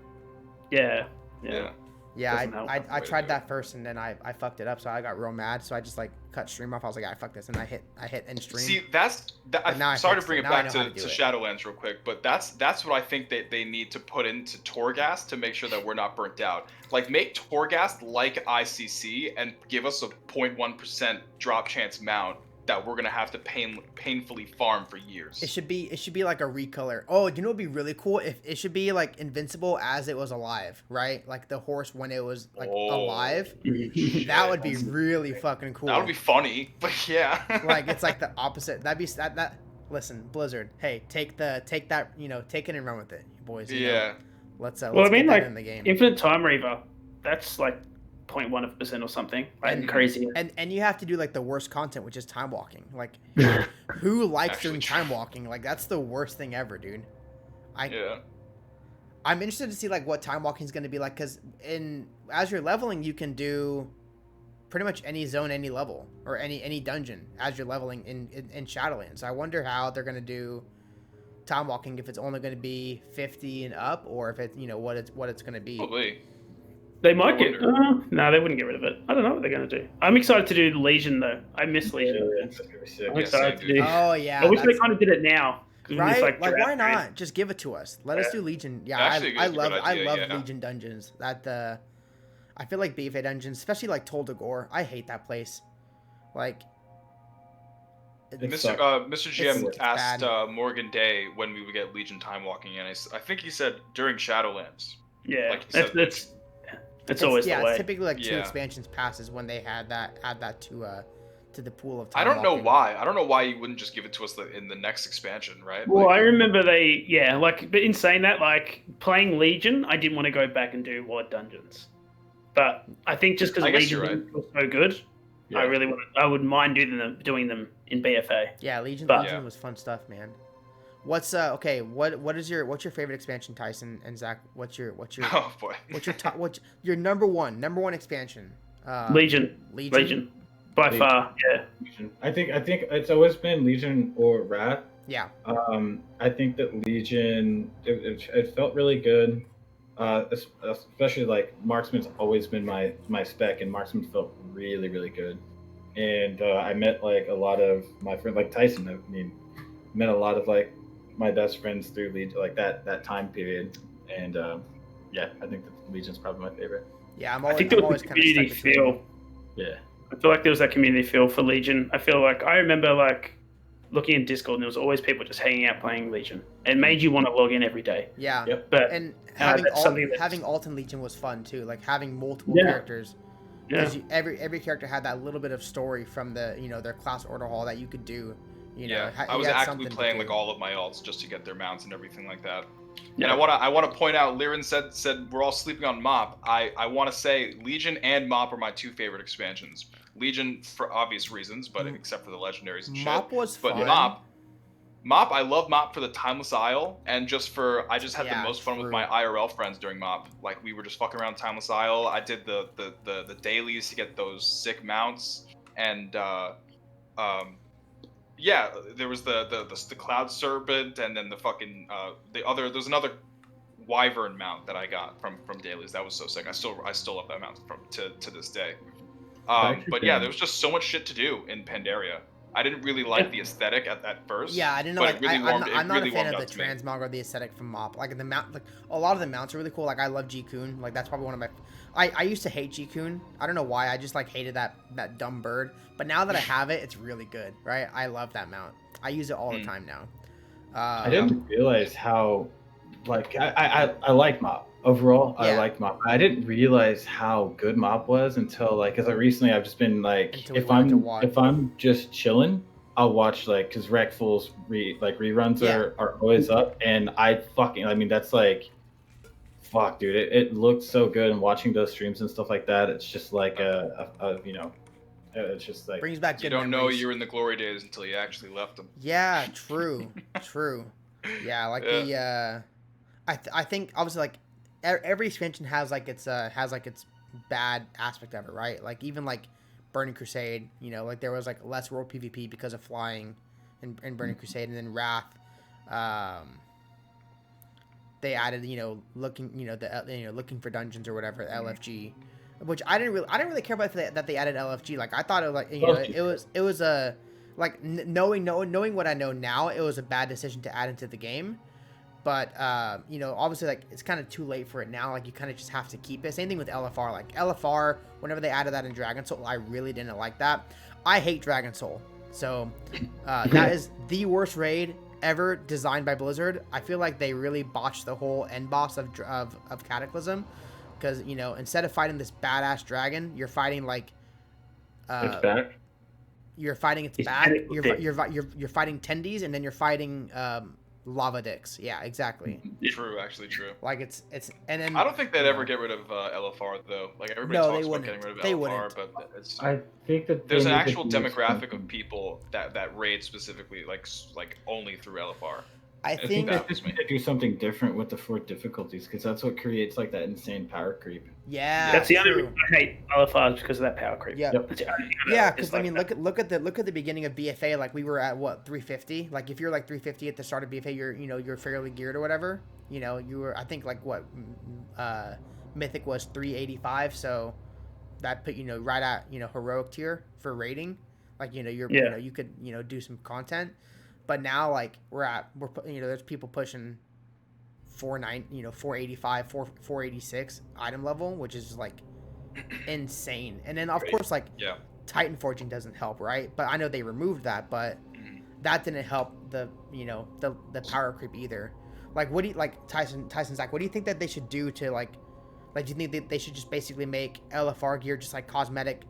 Yeah. Yeah. Yeah, Doesn't help. I tried that first and then I fucked it up, so I got real mad. So I just like cut stream off. I was like, fuck this, and I hit end stream. See, But now I I'm sorry to fixed bring it. it Now I back know how to to do it. Shadowlands real quick, but that's what I think they need to put into Torghast to make sure that we're not burnt out. Like, make Torghast like ICC and give us a 0.1% drop chance mount that we're gonna have to painfully farm for years. It should be like a recolor. Oh, you know what'd be really cool? If it should be like Invincible as it was alive, right? Like the horse when it was like alive. That would be really fucking cool. That would be funny, but yeah. Like it's like the opposite. That'd be that. Listen, Blizzard. Hey, take that. Take it and run with it, boys. You know? Yeah. Let's Well, I get mean, that like in the game. Infinite Time Reaver, that's like 0.1% or something. Like crazy. And you have to do like the worst content, which is time walking. Like, who likes doing time walking? Like that's the worst thing ever, dude. Yeah. I'm interested to see like what time walking is going to be like, because as you're leveling, you can do pretty much any zone, any level, or any dungeon as you're leveling in Shadowlands. I wonder how they're going to do time walking, if it's only going to be 50 and up, or if it's what it's going to be. Probably. They might get. No, they wouldn't get rid of it. I don't know what they're going to do. I'm excited to do Legion though. I miss Legion. That's gonna be sick. I'm excited to do. Oh yeah, I wish they kind of did it now. 'Cause we right? just, Like why draft not? Just give it to us. Let us do Legion. Yeah, Actually, I it's a love good idea, yeah. Legion dungeons. I feel like BFA dungeons, especially like Tol de Gore. I hate that place. Like, It's Mr. GM it's asked bad. Morgan Day when we would get Legion time walking, and I think he said during Shadowlands. Yeah, Like you said, that's always the way. It's typically like 2 Yeah. expansions passes when they add that to the pool of time. I don't know walking. why. I don't know why you wouldn't just give it to us in the next expansion, right? Well, Like, I remember but in saying that, like playing Legion, I didn't want to go back and do Ward dungeons. But I think just because I guess Legion you're right. was so good, Yeah. I wouldn't mind doing them in BFA. Yeah, Legion Yeah. was fun stuff, man. What's okay? What's your favorite expansion, Tyson and Zach? What's your oh boy. what's your top? What's your number one expansion? Legion, by Legion. far, yeah. I think it's always been Legion or Wrath. Yeah. I think that Legion it felt really good. Especially like Marksman's always been my spec, and Marksman felt really really good. And I met like a lot of my friends, like Tyson. I mean, met a lot of like my best friends through Legion, like that time period. And yeah, I think that Legion's probably my favorite. Yeah, I think there I'm was always a kind of community stuck between. feel. Yeah. I feel like there was that community feel for Legion. I feel like I remember like looking in Discord, and there was always people just hanging out playing Legion. It made you want to log in every day. Yeah. Yep. But And that's something that's- having alt in Legion was fun too. Like having multiple Yeah. characters. yeah, Because every character had that little bit of story from the their class order hall that you could do. Yeah, you I was had actively something to playing do. like all of my alts just to get their mounts and everything like that. Yeah. And I wanna point out, Liren said we're all sleeping on Mop. I wanna say Legion and Mop are my 2 favorite expansions. Legion for obvious reasons, but except for the legendaries and shit. Mop was But fun. Mop, I love Mop for the Timeless Isle, and I just had Yeah, the most fun true. with my IRL friends during Mop. Like we were just fucking around Timeless Isle. I did the dailies to get those sick mounts, and yeah, there was the Cloud Serpent, and then the fucking there's another Wyvern mount that I got from dailies. That was so sick. I still love that mount to this day. But yeah, there was just so much shit to do in Pandaria. I didn't really like the aesthetic at first. Yeah, I didn't know. But Like, I'm not really a fan warmed of up the to me. transmog or the aesthetic from Mop. Like the mount, like a lot of the mounts are really cool. Like I love G-Kun. Like that's probably one of my. I used to hate G-Kun. I don't know why. I just like hated that dumb bird. But now that I have it, it's really good. Right? I love that mount. I use it all the time now. I didn't realize how, like, I like Mop overall. Yeah. I liked Mop. I didn't realize how good Mop was until like, because recently I've just been like, Until we if wanted to watch. I'm just chilling, I'll watch like, because Wreckful's reruns Yeah. are always up, and I mean that's like, fuck, dude, it looked so good, and watching those streams and stuff like that, it's just like you know, it's just like Brings back You good don't know memories. you're in the glory days until you actually left them. Yeah, true, true. Yeah, like the I think obviously like every expansion has like its bad aspect of it, right? Like even like Burning Crusade, you know, like there was like less world PvP because of flying in Burning Crusade, and then Wrath, they added looking for dungeons or whatever, LFG, which I didn't really care about that they added LFG. Like I thought it was like it was a like knowing what I know now, it was a bad decision to add into the game. But obviously like it's kind of too late for it now. Like you kind of just have to keep it. Same thing with LFR. Like LFR, whenever they added that in Dragon Soul, I really didn't like that. I hate Dragon Soul. So that is the worst raid ever designed by Blizzard. I feel like they really botched the whole end boss of Cataclysm, because instead of fighting this badass dragon, you're fighting like it's back. You're fighting its back. You're fighting Tendies, and then you're fighting lava dicks. Yeah, exactly. True, actually true. Like it's and then I don't think they'd ever get rid of LFR though. Like everybody No, talks they about wouldn't. getting rid of They LFR, wouldn't. but it's I think that there's they an need to actual do demographic something. of people that raid specifically like only through LFR. I I think think they just need to do something different with the 4 difficulties, because that's what creates like that insane power creep. yeah. That's the only true. reason I hate LFR is because of that power creep. Yeah. Yep. That's the only thing I Yeah, know. because It's I like mean, that. look at the beginning of BFA. Like we were at what 350. Like if you're like 350 at the start of BFA, you're fairly geared or whatever. You were, I think, like what Mythic was 385. So that put right at heroic tier for rating. Like you could do some content. But now like we're there's people pushing 485, 486 item level, which is just like insane. And then of course like Yeah. Titan forging doesn't help, right? But I know they removed that, but that didn't help the power creep either. Like what do you like Tyson Zack, what do you think that they should do to like do you think that they should just basically make LFR gear just like cosmetic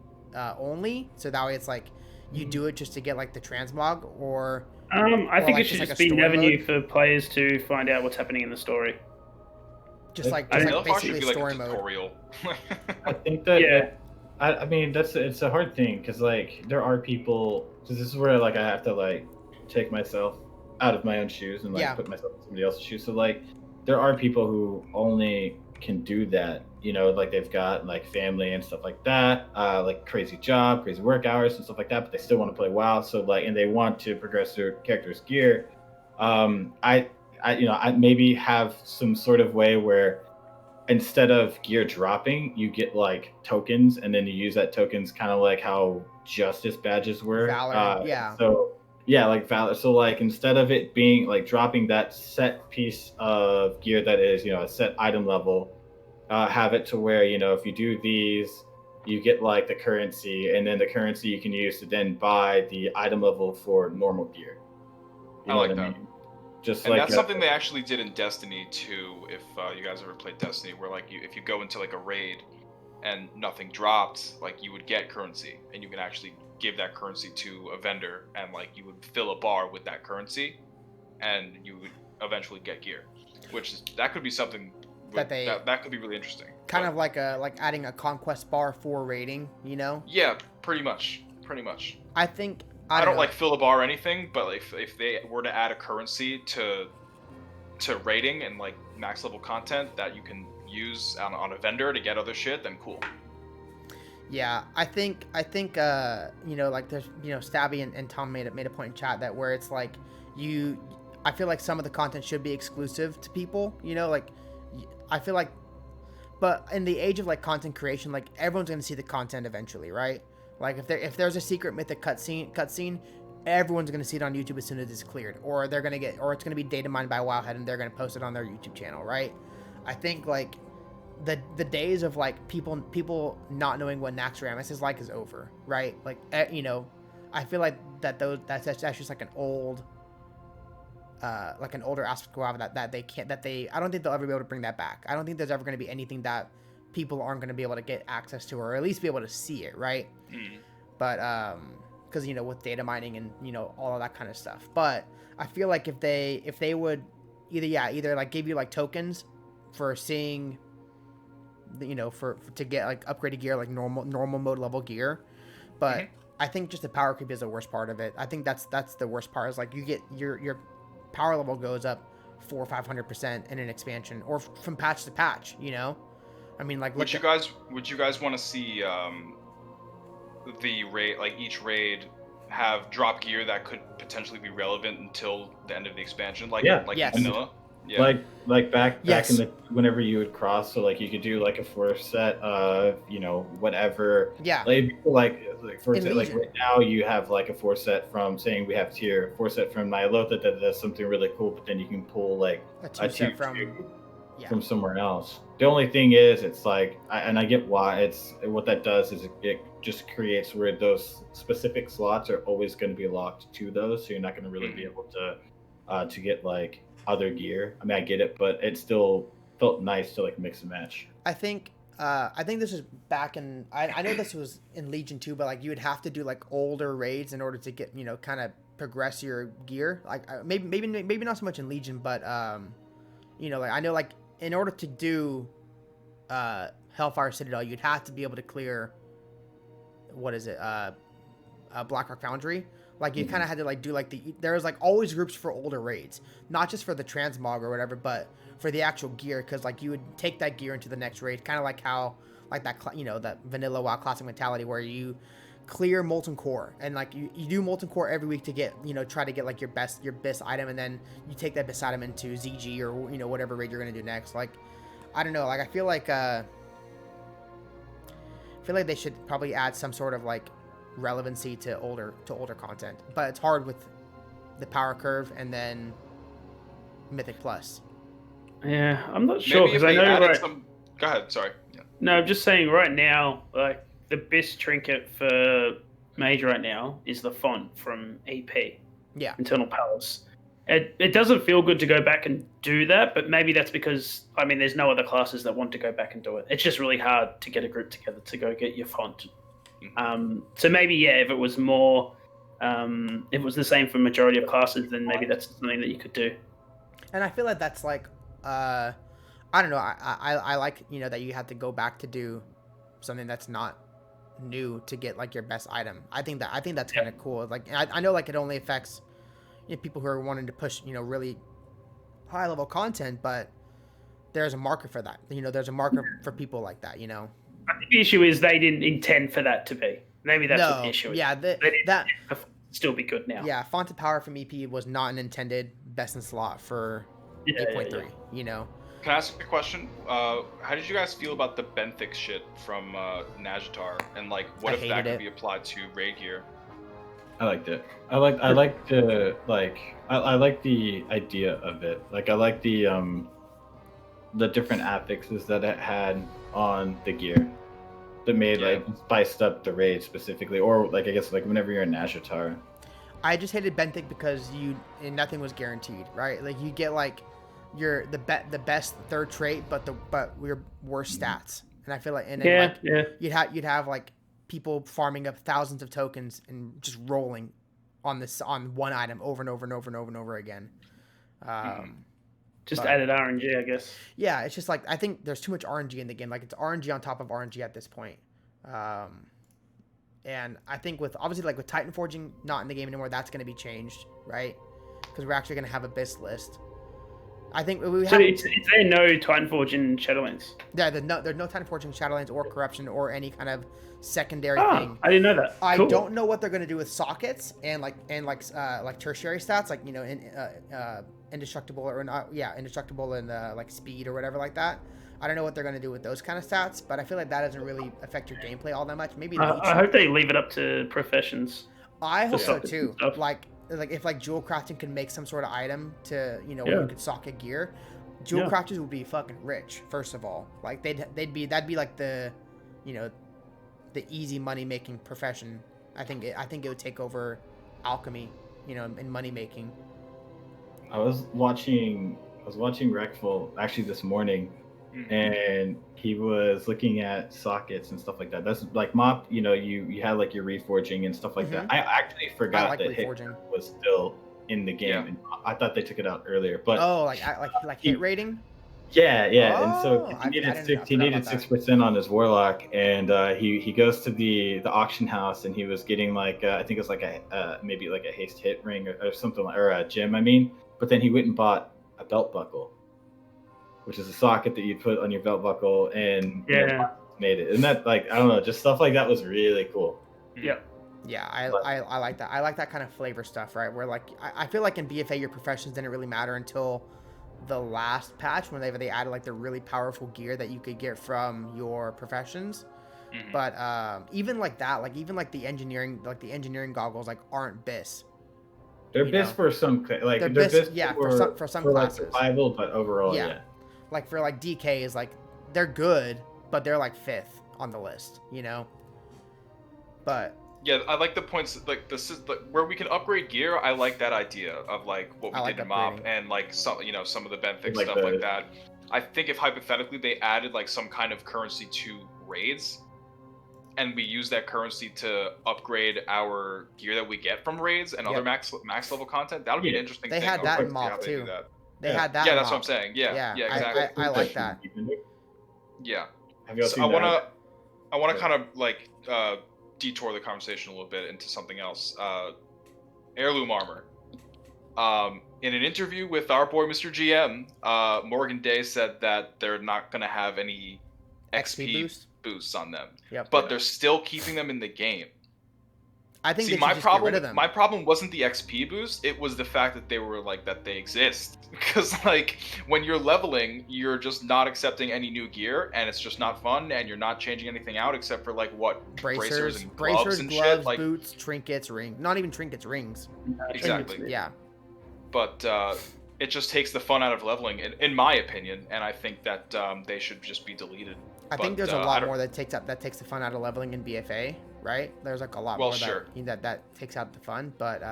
only, so that way it's like you do it just to get like the transmog, or I think like, it should just just like a be an story avenue mode? for players to find out what's happening in the story. just like LFR should basically be like story a mode. tutorial. I think that Yeah. I mean it's a hard thing, because like there are people, because this is where like I have to like take myself out of my own shoes and like Yeah. put myself in somebody else's shoes. So like there are people who only can do that, like they've got like family and stuff like that, like crazy job, crazy work hours and stuff like that, but they still want to play WoW. So like, and they want to progress their character's gear. I maybe have some sort of way where instead of gear dropping, you get like tokens, and then you use that tokens kind of like how justice badges were. Valor, yeah. So yeah, like Valor. So like instead of it being like dropping that set piece of gear that is a set item level, have it to where if you do these, you get like the currency, and then the currency you can use to then buy the item level for normal gear. I like that. Just And like that's something they actually did in Destiny 2, if you guys ever played Destiny, where like if you go into like a raid and nothing dropped, like you would get currency, and you can actually give that currency to a vendor, and like you would fill a bar with that currency, and you would eventually get gear, that could be something that could be really interesting. Kind of like adding a conquest bar for rating, Yeah, pretty much. I think I don't know. like fill a bar or anything, but if they were to add a currency to rating and like max level content that you can use on a vendor to get other shit, then cool. Yeah, I think you know, like there's, you know, Stabby and Tom made a point in chat that where it's like I feel like some of the content should be exclusive to people, you know, like I feel like, but in the age of like content creation, like everyone's gonna see the content eventually, right? Like if there's a secret mythic cutscene, everyone's gonna see it on YouTube as soon as it's cleared, or it's gonna be data mined by Wowhead and they're gonna post it on their YouTube channel, right? I think like the days of like people not knowing what Naxxramas is like is over, right? Like you know, I feel like that's just like an old like an older aspect of WoW that they can't I don't think they'll ever be able to bring that back. I don't think there's ever going to be anything that people aren't going to be able to get access to, or at least be able to see it, right? But because you know, with data mining and, you know, all of that kind of stuff. But I feel like if they would either like give you like tokens for seeing, you know, for to get like upgraded gear, like normal mode level gear. But I think just the power creep is the worst part of it. I think that's the worst part, is like you get your power level goes up 400 or 500% in an expansion, or from patch to patch, you know. I mean, like, would you guys want to see the raid, like each raid have drop gear that could potentially be relevant until the end of the expansion, like yes. vanilla? Yeah. Like back Yes. in the whenever you would cross, so like you could do like a 4 set of, you know, whatever. Yeah. Like for In example, like Legion. right now you have like a 4 set from, saying we have tier 4 set from Nyalotha that does something really cool, but then you can pull like A a 2 tier set from 2 from somewhere else. The only thing is, it's like, I get why it's what that does is it just creates where those specific slots are always going to be locked to those, so you're not going to really be able to get like other gear. I mean, I get it, but it still felt nice to like mix and match. I think this is back in, I know this was in Legion 2, but like you would have to do like older raids in order to get, you know, kind of progress your gear. Like maybe not so much in Legion, but you know, like I know like in order to do Hellfire Citadel, you'd have to be able to clear, what is it, Blackrock Foundry. Like you kind of had to like do like there was like always groups for older raids, not just for the transmog or whatever, but for the actual gear, because like you would take that gear into the next raid, kind of like how like that, you know, that vanilla WoW classic mentality where you clear Molten Core, and like you do Molten Core every week to get, you know, try to get like your best item, and then you take that best item into ZG or, you know, whatever raid you're gonna do next. Like I don't know, like I feel like they should probably add some sort of like relevancy to older content, but it's hard with the power curve and then Mythic Plus. Yeah, I'm not sure, because I know added some. Go ahead. Sorry. Yeah. No, I'm just saying right now, like the best trinket for Mage right now is the font from EP. Yeah. Internal Palace. It doesn't feel good to go back and do that, but maybe that's because, I mean, there's no other classes that want to go back and do it. It's just really hard to get a group together to go get your font. So maybe, yeah, if it was more, if it was the same for majority of classes, then maybe that's something that you could do. And I feel like that's like, I don't know, I like, you know, that you have to go back to do something that's not new to get like your best item. I think that's kind of cool. Like I know like it only affects, you know, people who are wanting to push, you know, really high level content, but there's a market for that. You know, there's a market for people like that, you know. I think the issue is they didn't intend for that to be. Maybe that's what the issue is. Yeah, that still be good now. Yeah, Font of Power from EP was not an intended best in slot for 8.3. You know. Can I ask a question? How did you guys feel about the benthic shit from Najatar, and like what if that could be applied to raid gear? I liked it. I like the idea of it. Like I like the different affixes that it had on the gear that made like spiced up the raid specifically, or like I guess like whenever you're in Najatar. I just hated benthic because nothing was guaranteed, right? Like you get like the best third trait, but we're worse stats, and I feel like you'd have like people farming up thousands of tokens and just rolling on one item over and over and over and over and over again. Just added RNG, I guess. Yeah, it's just like I think there's too much RNG in the game. Like it's RNG on top of RNG at this point. And I think with obviously like with Titan Forging not in the game anymore, that's going to be changed, right? Because we're actually going to have a BIS list. I think we So have. is there no Titanforge in Shadowlands? Yeah, there's no Titanforge in Shadowlands or corruption or any kind of secondary Ah, thing. I didn't know that. I Cool. don't know what they're gonna do with sockets and like tertiary stats, like indestructible or not. Yeah, indestructible and like speed or whatever like that. I don't know what they're gonna do with those kind of stats, but I feel like that doesn't really affect your gameplay all that much. Maybe I hope they leave it up to professions. I hope so sockets too. and stuff. Like if like jewel crafting can make some sort of item to where Yeah. you could socket gear. Jewel Yeah. crafters would be fucking rich. First of all, like that'd be like the the easy money making profession. I think it would take over alchemy, in money making. I was watching Reckful actually this morning, and he was looking at sockets and stuff like that. That's like Mop. You had like your reforging and stuff like that. I actually forgot like that reforging. hit was still in the game, and I thought they took it out earlier. But like hit rating. yeah, and so Oh, he needed I six. He forgot needed about that. 6% on his warlock, and he goes to the auction house, and he was getting like I think it's like a maybe like a haste hit ring or something, or a gem. I mean, but then he went and bought a belt buckle, which is a socket that you put on your belt buckle, and made it. And that, like, I don't know, just stuff like that was really cool. Yeah. Yeah, I like that. I like that kind of flavor stuff, right? Where like I feel like in BFA your professions didn't really matter until the last patch when they added like the really powerful gear that you could get from your professions. But even like that, like even like the engineering goggles like aren't BIS. They're BIS for some like they're BIS for some like classes. survival, but overall, yeah. Like for like DK is like they're good, but they're like 5th on the list, But yeah, I like the points like this is like where we can upgrade gear. I like that idea of like what we did in MOP and like some some of the benefits stuff like that. I think if hypothetically they added like some kind of currency to raids, and we use that currency to upgrade our gear that we get from raids and other max level content, that would be an interesting thing. They had that in MOP too. They had that. Yeah, that's what I'm saying. Yeah, exactly. I like that. Yeah. Have you so I wanna kind of like detour the conversation a little bit into something else. Heirloom armor. In an interview with our boy Mr. GM, Morgan Day said that they're not gonna have any XP boosts on them. But they're still keeping them in the game. I think my problem wasn't the XP boost, it was the fact that they were like that they exist. Because like when you're leveling, you're just not accepting any new gear, and it's just not fun, and you're not changing anything out except for like what bracers and gloves and shit, like boots, trinkets, rings. Not even trinkets, rings. Exactly. Yeah. But it just takes the fun out of leveling, in my opinion, and I think that they should just be deleted. I think there's a lot more that takes the fun out of leveling in BFA, right? There's like a lot more that takes out the fun, but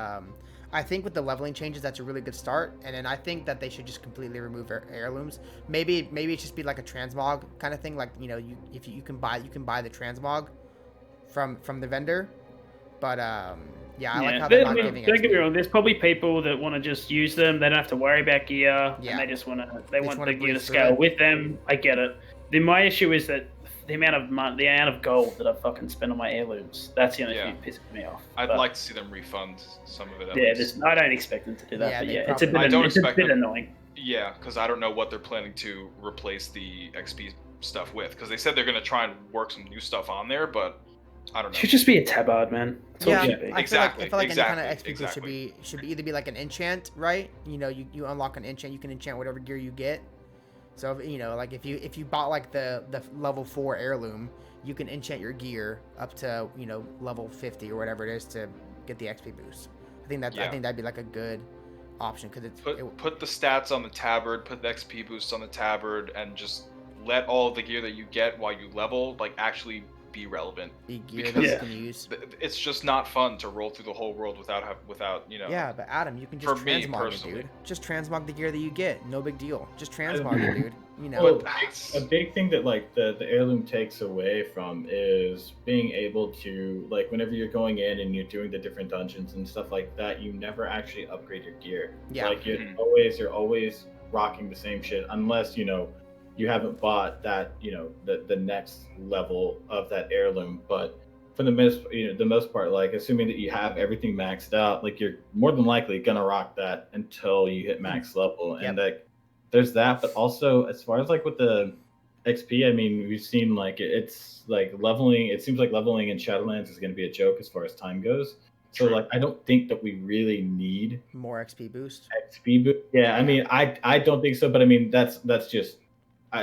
I think with the leveling changes, that's a really good start. And then I think that they should just completely remove heirlooms. Maybe it just be like a transmog kind of thing, like if you can buy the transmog from the vendor, but I like how they're not giving it. Don't get me wrong. There's probably people that want to just use them. They don't have to worry about gear, and they just want the gear to scale with them. I get it. Then my issue is that the amount of gold that I fucking spend on my heirlooms. That's the only thing that pisses me off. I'd like to see them refund some of it. I don't expect them to do that. It's a bit annoying. Yeah, because I don't know what they're planning to replace the XP stuff with. Because they said they're going to try and work some new stuff on there, but I don't know. It should just be a tabard, man. Exactly. I feel like any kind of XP should be either be like an enchant, right? You unlock an enchant, you can enchant whatever gear you get. So like if you bought like the level 4 heirloom, you can enchant your gear up to level 50 or whatever it is to get the XP boost. I think that'd be like a good option because put the stats on the tabard, put the XP boost on the tabard, and just let all of the gear that you get while you level like actually be relevant. Be gear that you can use. It's just not fun to roll through the whole world without. Yeah, but Adam, you can just transmog it, dude. Just transmog the gear that you get. No big deal. Just transmog it, dude. Well, a big thing that like the heirloom takes away from is being able to like whenever you're going in and you're doing the different dungeons and stuff like that, you never actually upgrade your gear. Yeah. Like you're always rocking the same shit unless you haven't bought that the next level of that heirloom. But for the most part, like assuming that you have everything maxed out, like you're more than likely gonna rock that until you hit max level. And like there's that, but also as far as like with the XP, I mean, we've seen like it's like leveling. It seems like leveling in Shadowlands is going to be a joke as far as time goes. So like, I don't think that we really need more XP boost. XP boost. Yeah, I mean, I don't think so, but I mean, that's just.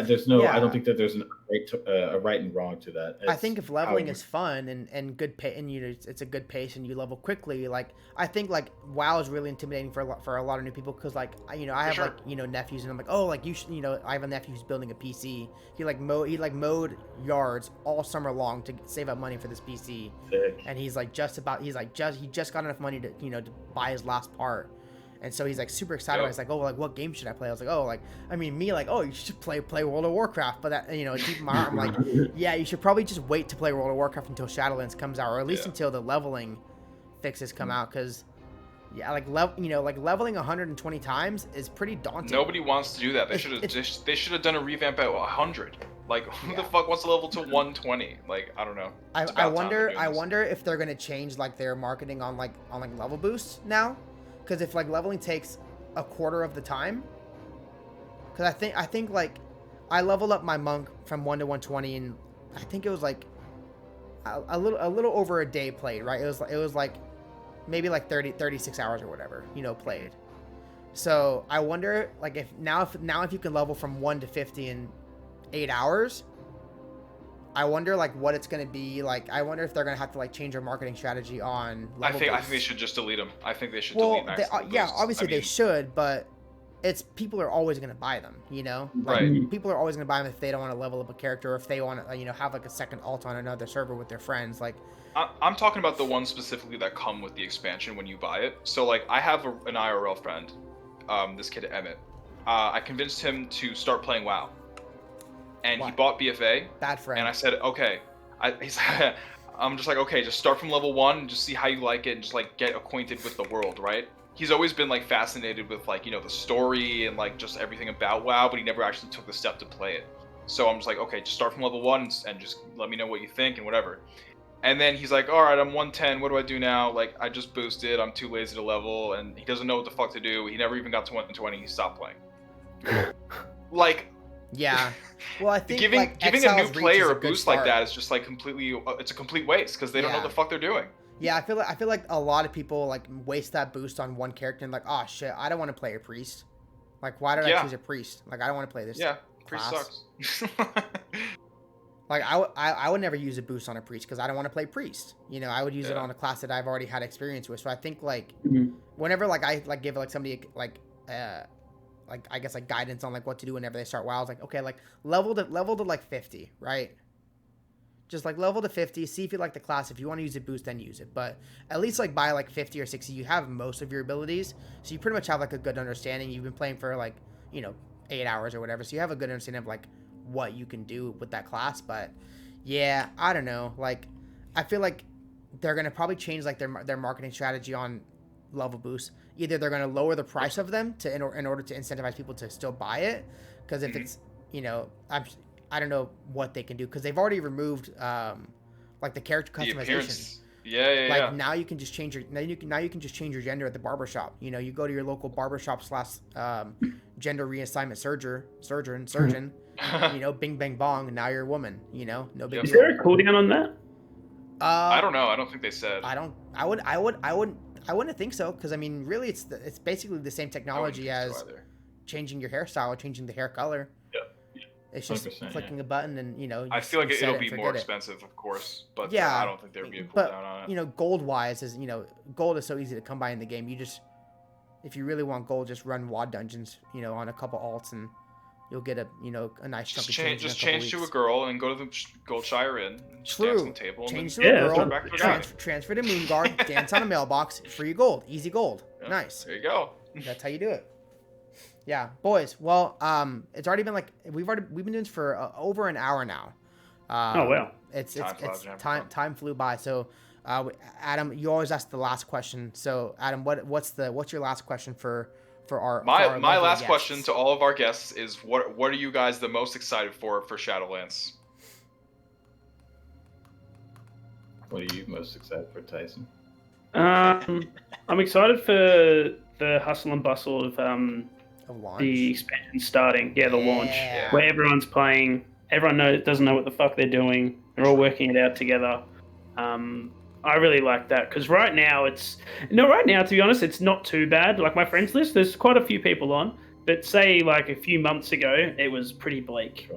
There's no. Yeah. I don't think that there's a right and wrong to that. I think if leveling is fun and good pay, and it's a good pace and you level quickly, like I think like WoW is really intimidating for a lot of new people because like I have like nephews and I'm like, oh, like you should, I have a nephew who's building a PC. He mowed yards all summer long to save up money for this PC. Sick. And he just got enough money to to buy his last part. And so he's like super excited. He's like, oh, like what game should I play? I was like, oh, like I mean, me like, oh, you should play World of Warcraft. But that deep in my heart, I'm like, yeah, you should probably just wait to play World of Warcraft until Shadowlands comes out, or at least until the leveling fixes come out, because leveling 120 times is pretty daunting. Nobody wants to do that. They should have done a revamp at 100. Like who the fuck wants to level to 120? Like I don't know. I wonder if they're gonna change like their marketing on level boosts now. Because if like leveling takes a quarter of the time, because I think like I leveled up my monk from 1 to 120, and I think it was like a little over a day played, right? It was like maybe like 36 hours or whatever, played. So I wonder like if you can level from 1 to 50 in 8 hours, I wonder like what it's gonna be like. I wonder if they're gonna have to like change their marketing strategy on level I think they should just delete them. I think they should delete max level boosts. Obviously they should, but people are always gonna buy them, right? People are always gonna buy them if they don't want to level up a character, or if they want to have like a second alt on another server with their friends. Like I'm talking about the ones specifically that come with the expansion when you buy it. So like I have an IRL friend, this kid Emmett. I convinced him to start playing WoW. And he bought BFA. Bad friend. And I said, okay. I'm just like, okay, just start from level 1 and just see how you like it and just like get acquainted with the world, right? He's always been like fascinated with like, the story and like just everything about WoW, but he never actually took the step to play it. So I'm just like, okay, just start from level 1 and just let me know what you think and whatever. And then he's like, all right, I'm 110. What do I do now? Like, I just boosted. I'm too lazy to level. And he doesn't know what the fuck to do. He never even got to 120. He stopped playing. Like... Yeah, well, I think giving a new player a boost start. like that is just like it's a complete waste because they don't know what the fuck they're doing. Yeah, I feel like a lot of people like waste that boost on one character and like, oh shit, I don't want to play a priest. Like, why did I choose a priest? Like, I don't want to play this. Yeah, priest sucks. Like, I would never use a boost on a priest because I don't want to play priest. I would use it on a class that I've already had experience with. So I think like whenever like I like give like somebody like I guess like guidance on like what to do whenever they start WoW. I was like, okay, like level to like 50, right? Just like level to 50, see if you like the class. If you want to use a boost, then use it. But at least like by like 50 or 60, you have most of your abilities. So you pretty much have like a good understanding. You've been playing for like, 8 hours or whatever. So you have a good understanding of like what you can do with that class. But yeah, I don't know. Like, I feel like they're going to probably change like their marketing strategy on level boosts. Either they're going to lower the price of them in order to incentivize people to still buy it, because if it's I don't know what they can do, because they've already removed like the character customization. Yeah. Now you can just change your your gender at the barbershop. You go to your local barbershop / gender reassignment surgeon. Bing bang bong. Now you're a woman. No big deal. Is there a cooldown on that? I don't know. I don't think they said. I wouldn't think so, because I mean, really, it's basically the same technology as changing your hairstyle or changing the hair color. Yeah. It's just clicking a button and I feel like it'll be more expensive, of course, but I don't think there'll be a cooldown but, on it. Gold wise is gold is so easy to come by in the game. If you really want gold, just run WoD dungeons, on a couple alts, and you'll get a nice chunk of change. Just change to a girl and go to the Goldshire Inn. True. Dance on the table. Change to a girl. Transfer to Moonguard. Dance on a mailbox. Free gold. Easy gold. Yeah, nice. There you go. That's how you do it. Yeah, boys. Well, it's already been like we've been doing this for over an hour now. Oh wow. It's time flew by. So, Adam, you always ask the last question. So, Adam, what's your last question for our last guests? question to all of our guests is what are you guys the most excited for Shadowlands? What are you most excited for, Tyson? I'm excited for the hustle and bustle of launch. The expansion starting, the launch, Yeah. where everyone's playing. Everyone doesn't know what the fuck they're doing. They're all working it out together. I really like that because right now, to be honest, it's not too bad. Like my friends list, there's quite a few people on, but say like a few months ago, it was pretty bleak,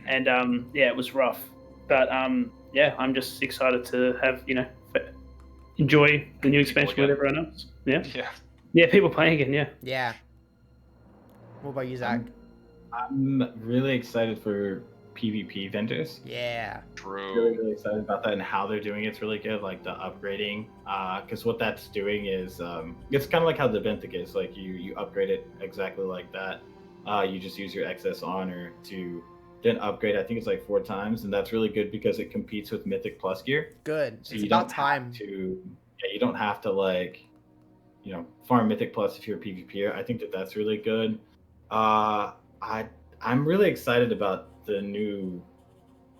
and it was rough. But I'm just excited to have enjoy the new expansion with everyone else. Yeah, people playing again. Yeah. What about you, Zach? I'm really excited for PvP vendors. Yeah. True. Really excited about that and how they're doing it's really good, like the upgrading. Because what that's doing is it's kind of like how the Benthic is. Like you upgrade it exactly like that. You just use your excess honor to then upgrade. I think it's like 4 times, and that's really good because it competes with Mythic Plus gear. Good. So it's you about don't time. have to. You don't have to farm Mythic Plus if you're a PvPer. I think that's really good. I'm really excited about the new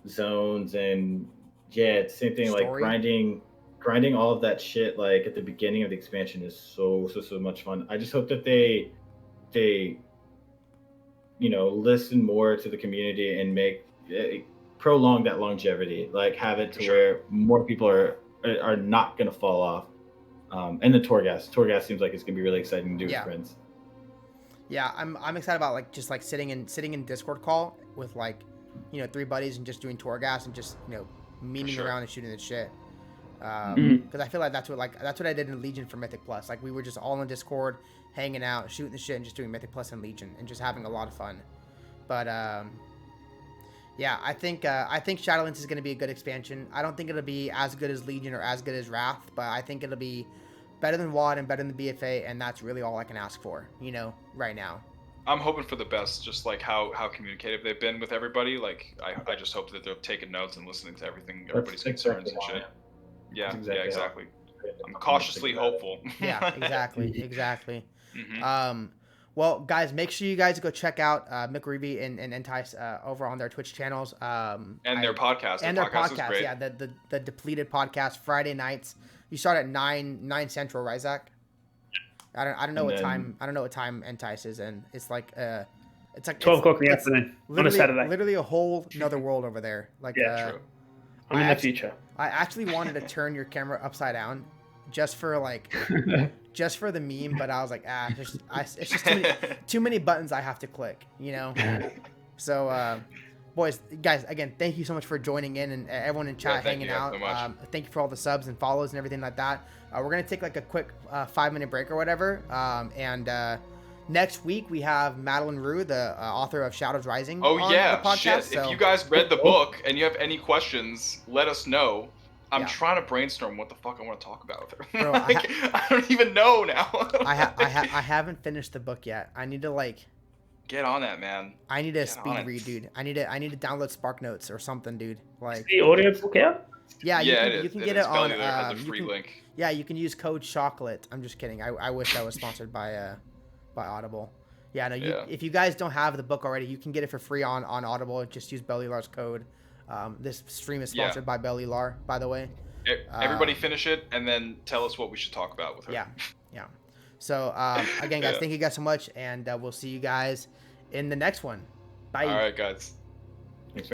zones and it's the same thing. Story. Like grinding all of that shit like at the beginning of the expansion is so much fun. I just hope that they listen more to the community and make prolong that longevity, like have it to where more people are not gonna fall off. And the Torghast seems like it's gonna be really exciting to do with friends. Yeah, I'm excited about just sitting in Discord call with 3 buddies and just doing Torghast and just memeing around and shooting the shit. Because I feel like that's what I did in Legion for Mythic Plus. Like we were just all in Discord, hanging out, shooting the shit, and just doing Mythic Plus and Legion and just having a lot of fun. But I think Shadowlands is going to be a good expansion. I don't think it'll be as good as Legion or as good as Wrath, but I think it'll be better than WoD and better than BFA, and that's really all I can ask for, right now. I'm hoping for the best, just like how communicative they've been with everybody. Like I just hope that they're taking notes and listening to everything, everybody's concerns and shit. Yeah, exactly. I'm cautiously hopeful. Yeah, exactly. Mm-hmm. Well, guys, make sure you guys go check out McReevy and Entice over on their Twitch channels. And their podcast. And their podcast, yeah, the Depleted Podcast, Friday nights. You start at 9 Central, right, Zach? I don't know what time Entice is, and it's like 12 o'clock in the afternoon on a Saturday. Literally a whole another world over there. Like true. I'm in the future. I actually wanted to turn your camera upside down, just for the meme, but I was like, it's just too many buttons I have to click, So, guys, again, thank you so much for joining in and everyone in chat hanging out. So thank you for all the subs and follows and everything like that. We're gonna take a quick 5-minute break or whatever, and next week we have Madeline Rue, the author of Shadows Rising. Oh on yeah, the podcast, shit! If you guys read the book and you have any questions, let us know. I'm trying to brainstorm what the fuck I want to talk about with her. Bro, I don't even know now. I haven't finished the book yet. I need to get on that, man. I need to speed read, dude. I need to download Spark Notes or something, dude. Is the audio book out? Yeah, you can get it on. It has a free link. Yeah, you can use code Chocolate. I'm just kidding. I wish I was sponsored by Audible. Yeah, no. If you guys don't have the book already, you can get it for free on Audible. Just use Bellylar's code. This stream is sponsored by Bellylar, by the way. Everybody finish it and then tell us what we should talk about with her. Yeah. So again, guys, thank you guys so much, and we'll see you guys in the next one. Bye. All right, guys.